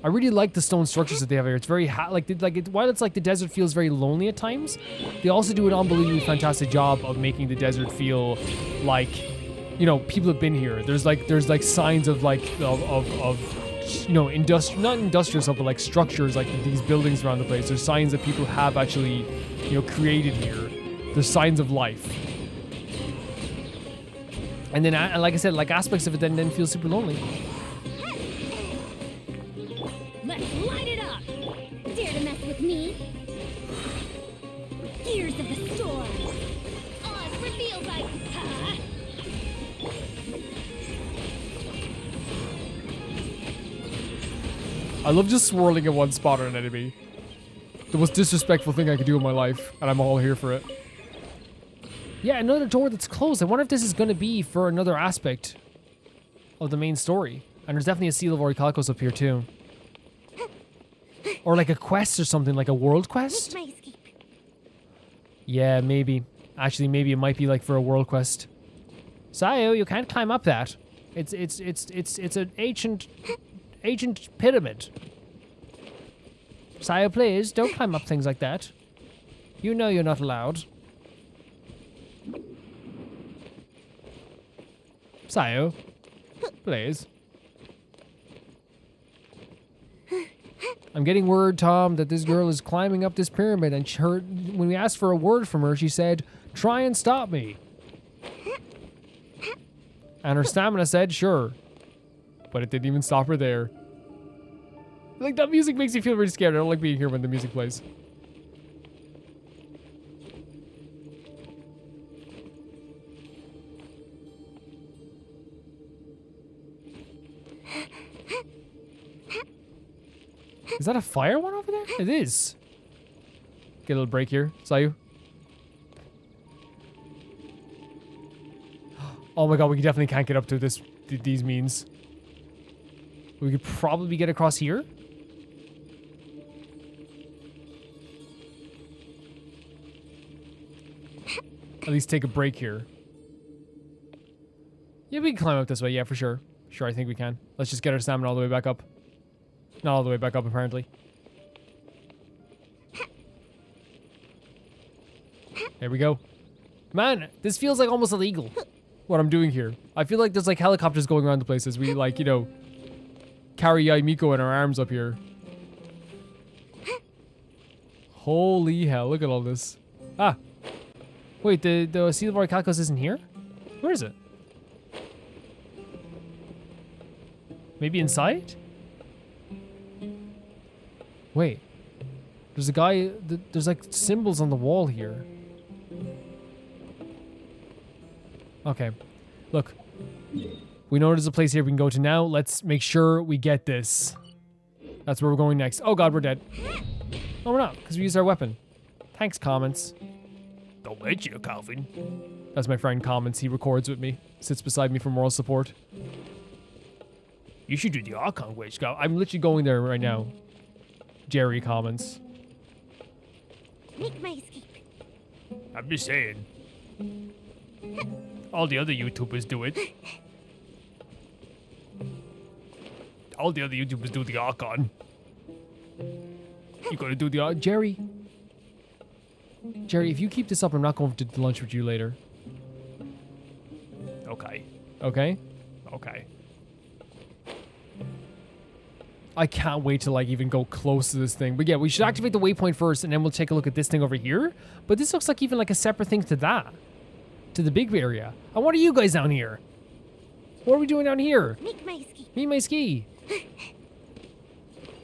I really like the stone structures that they have here. It's very while it's like the desert feels very lonely at times, they also do an unbelievably fantastic job of making the desert feel like, you know, people have been here. There's like signs of like you know, not industrial stuff, but like structures, like these buildings around the place. There's signs that people have actually, you know, created here. There's signs of life. And then, like I said, like aspects of it then feel super lonely. Let's light it up! Dare to mess with me? Gears of the storm! Oz reveals I love just swirling in one spot on an enemy. The most disrespectful thing I could do in my life, and I'm all here for it. Yeah, another door that's closed. I wonder if this is going to be for another aspect of the main story. And there's definitely a Seal of Orichalcos up here too. Or like a quest or something, like a world quest? Yeah, maybe. Actually, maybe it might be like for a world quest. Sayo, you can't climb up that. It's an ancient pyramid. Sayo, please, don't climb up things like that. You know you're not allowed. Sayo, please. I'm getting word, Tom, that this girl is climbing up this pyramid, and when we asked for a word from her, she said, "Try and stop me." And her stamina said, "Sure." But it didn't even stop her there. Like, that music makes me feel really scared. I don't like being here when the music plays. Is that a fire one over there? It is. Get a little break here. Sayu. Oh my god, we definitely can't get up to these means. We could probably get across here. At least take a break here. Yeah, we can climb up this way. Yeah, for sure. Sure, I think we can. Let's just get our stamina all the way back up. Not all the way back up, apparently. There we go. Man, this feels like almost illegal, what I'm doing here. I feel like there's like helicopters going around the place as we, like, you know, carry Yaimiko in our arms up here. Holy hell, look at all this. Ah. Wait, the Seal of Orichalcos isn't here? Where is it? Maybe inside? Wait. There's a guy... There's like symbols on the wall here. Okay. Look. We know there's a place here we can go to now. Let's make sure we get this. That's where we're going next. Oh god, we're dead. No, we're not, because we used our weapon. Thanks, Comments. Don't let you, Calvin. That's my friend Comments. He records with me. Sits beside me for moral support. You should do the Archon way, Scout. I'm literally going there right now. Jerry Comments. Make my escape. I'm just saying. All the other YouTubers do it. All the other YouTubers do the Archon. You gotta do the Jerry. Jerry, if you keep this up, I'm not going to lunch with you later. Okay. Okay? Okay. I can't wait to like even go close to this thing. But yeah, we should activate the waypoint first, and then we'll take a look at this thing over here. But this looks like even like a separate thing to that. To the big area. And what are you guys down here? What are we doing down here? Make my ski. Meet my ski.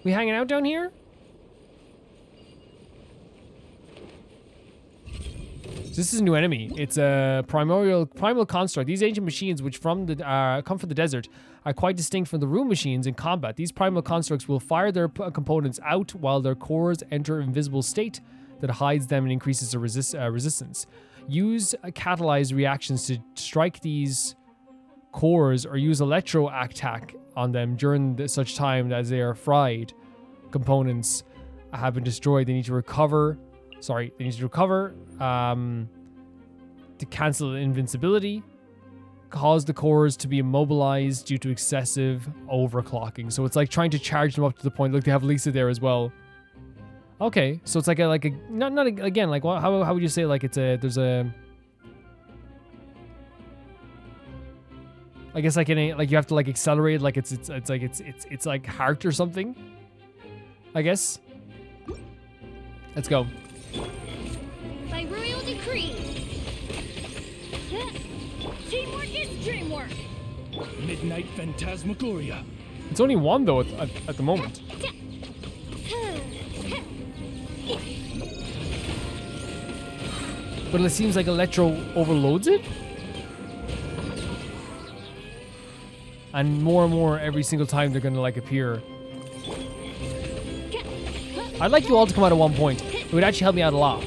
We hanging out down here? So this is a new enemy. It's a primal construct. These ancient machines, which come from the desert, are quite distinct from the room machines in combat. These primal constructs will fire their components out while their cores enter an invisible state that hides them and increases the resistance. Use catalyzed reactions to strike these cores or use electro attack on them during such time as they are fried. Components have been destroyed. They need to recover. Sorry, they need to recover to cancel invincibility. Cause the cores to be immobilized due to excessive overclocking. So it's like trying to charge them up to the point. Look, they have Lisa there as well. Okay, so it's like a not again, like how would you say, like there's a, I guess like like you have to like accelerate, like it's like heart or something, I guess. Let's go. By royal decree. Teamwork is dreamwork. Midnight Phantasmagoria. It's only one though at the moment. But it seems like Electro overloads it. And more every single time they're gonna like appear. I'd like you all to come out at one point. It would actually help me out a lot.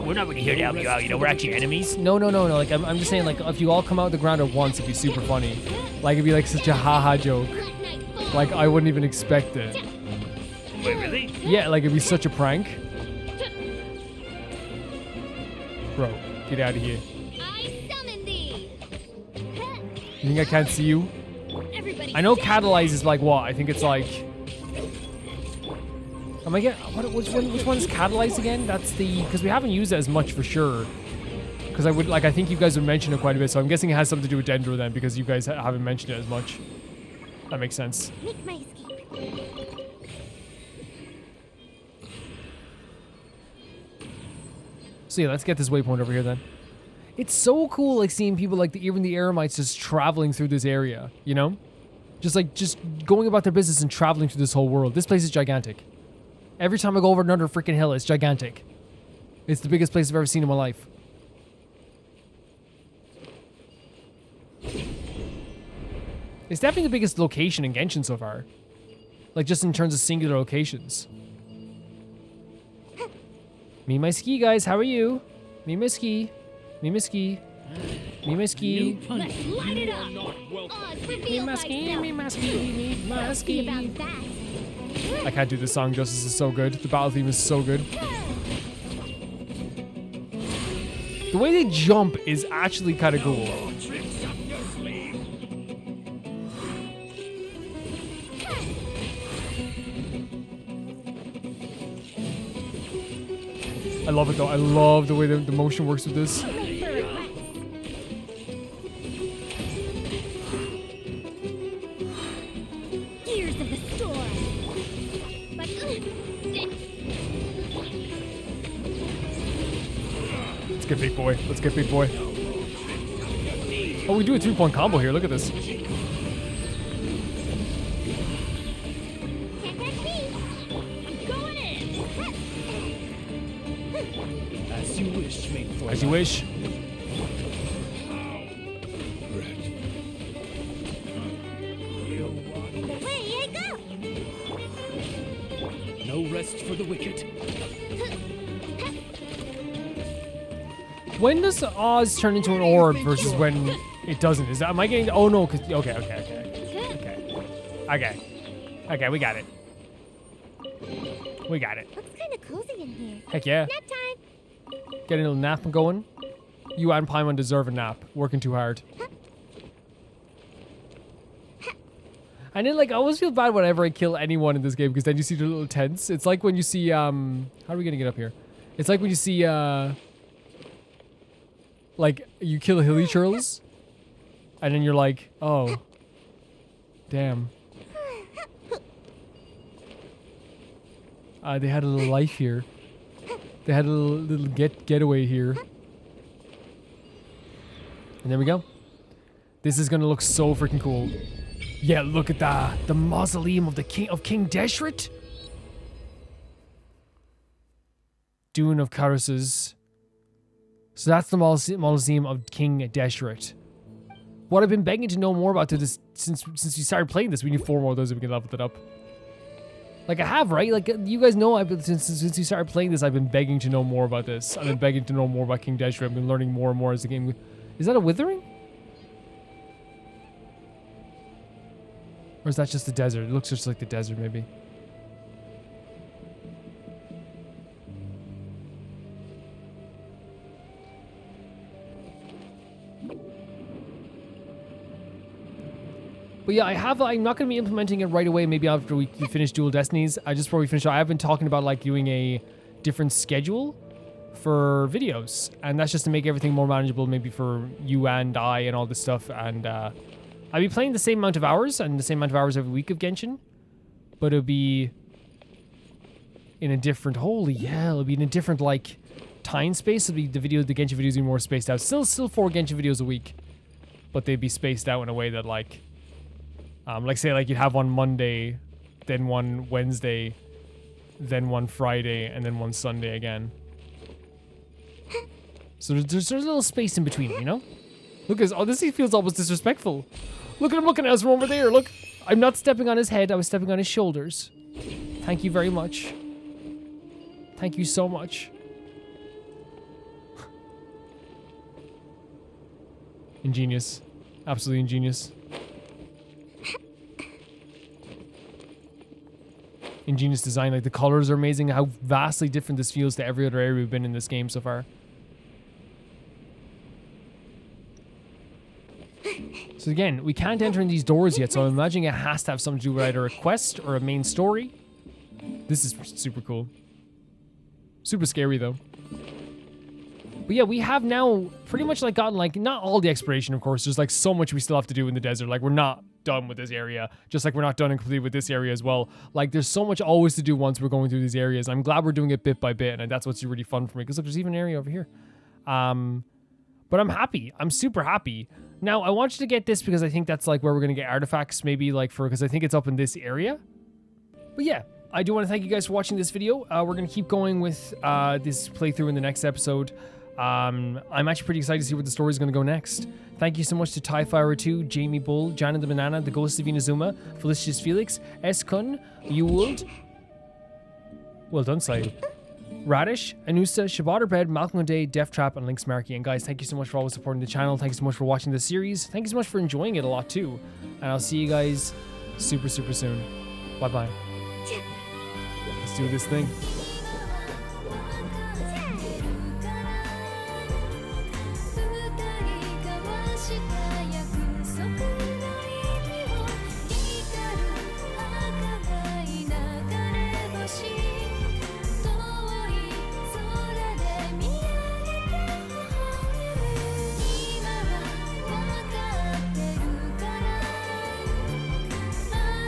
We're not really here to help you out, you know, we're actually enemies. No. Like, I'm just saying, like, if you all come out of the ground at once, it'd be super funny. Like, it'd be like such a haha joke. Like, I wouldn't even expect it. Wait, really? Yeah, like, it'd be such a prank. Bro, get out of here. I summon thee. You think I can't see you? I know catalyze is like what? I think it's like... Am I getting... Which one's catalyze again? That's the... Because we haven't used it as much for sure. Because I think you guys would mention it quite a bit, so I'm guessing it has something to do with Dendro then, because you guys haven't mentioned it as much. That makes sense. Make my escape. So yeah, let's get this waypoint over here then. It's so cool, like, seeing people like even the Eremites just traveling through this area, you know? Just going about their business and traveling through this whole world. This place is gigantic. Every time I go over another freaking hill, it's gigantic. It's the biggest place I've ever seen in my life. It's definitely the biggest location in Genshin so far. Like, just in terms of singular locations. Me my ski, guys. How are you? Me my ski. Me my ski. Me my ski. Let's light it up. Me my ski. Me my ski. Me my ski. About that. I can't do this song justice. It's so good. The battle theme is so good. The way they jump is actually kind of cool. I love it though. I love the way the motion works with this. Gears of the storm. Let's get big boy. Let's get big boy. Oh, we do a 3-point combo here. Look at this. As you wish, mate. As you wish. Away I go. No rest for the wicked. When does Oz turn into an orb versus when it doesn't? Is that, am I getting, oh no, cause, okay, we got it. We got it. Looks kind of cozy in here. Heck yeah. Nap time. Getting a little nap going. You and Paimon deserve a nap. Working too hard. And then, like, I always feel bad whenever I kill anyone in this game, because then you see the little tents. It's like when you see, how are we gonna get up here? It's like when you see, like, you kill hilly churls, and then you're like, oh, damn. They had a little life here. They had a little getaway here. And there we go. This is gonna look so freaking cool. Yeah, look at that. The mausoleum of the King Deshret. Dune of Caruses. So that's the Mausoleum of King Deshret. What I've been begging to know more about this since we started playing this. We need 4 more of those if we can level it up. Like I have, right? Like you guys know, since we started playing this, I've been begging to know more about this. I've been begging to know more about King Deshret. I've been learning more and more as the game. Is that a withering? Or is that just the desert? It looks just like the desert, maybe. But yeah, I'm not going to be implementing it right away, maybe after we finish Dual Destinies. Just before we finish, I have been talking about like doing a different schedule for videos. And that's just to make everything more manageable, maybe for you and I and all this stuff. And I'll be playing the same amount of hours and the same amount of hours every week of Genshin. But it'll be in a different, it'll be in a different like time space. It'll be the Genshin videos will be more spaced out. Still 4 Genshin videos a week. But they'd be spaced out in a way that like say like you'd have one Monday, then one Wednesday, then one Friday, and then one Sunday again. So there's a little space in between, you know? Look at this, this feels almost disrespectful. Look at him looking at us from over there, look. I'm not stepping on his head, I was stepping on his shoulders. Thank you very much. Thank you so much. Ingenious. Absolutely ingenious. Ingenious design, like the colors are amazing, how vastly different this feels to every other area we've been in this game so far. So again, we can't enter in these doors yet, so I'm imagining it has to have something to do with either a quest or a main story. This is super cool. Super scary though. But yeah, we have now pretty much like gotten like, not all the exploration of course, there's like so much we still have to do in the desert, like we're not done with this area, just like we're not done and complete with this area as well. Like there's so much always to do once we're going through these areas. I'm glad we're doing it bit by bit, and that's what's really fun for me, because look, there's even an area over here. But I'm happy. I'm super happy. Now, I want you to get this because I think that's like where we're going to get artifacts, maybe like because I think it's up in this area. But yeah, I do want to thank you guys for watching this video. We're going to keep going with this playthrough in the next episode. I'm actually pretty excited to see where the story is going to go next. Thank you so much to Tyfire 2, Jamie Bull, Jana the Banana, The Ghost of Inazuma, Felicius Felix, Eskun, Ewald. Well done, Sai. Radish, Anusa, Shabotterbed, Malcolm O'Day, Death Trap, and Lynx Markey. And guys, thank you so much for always supporting the channel. Thank you so much for watching this series. Thank you so much for enjoying it a lot too. And I'll see you guys super soon. Bye-bye. Let's do this thing.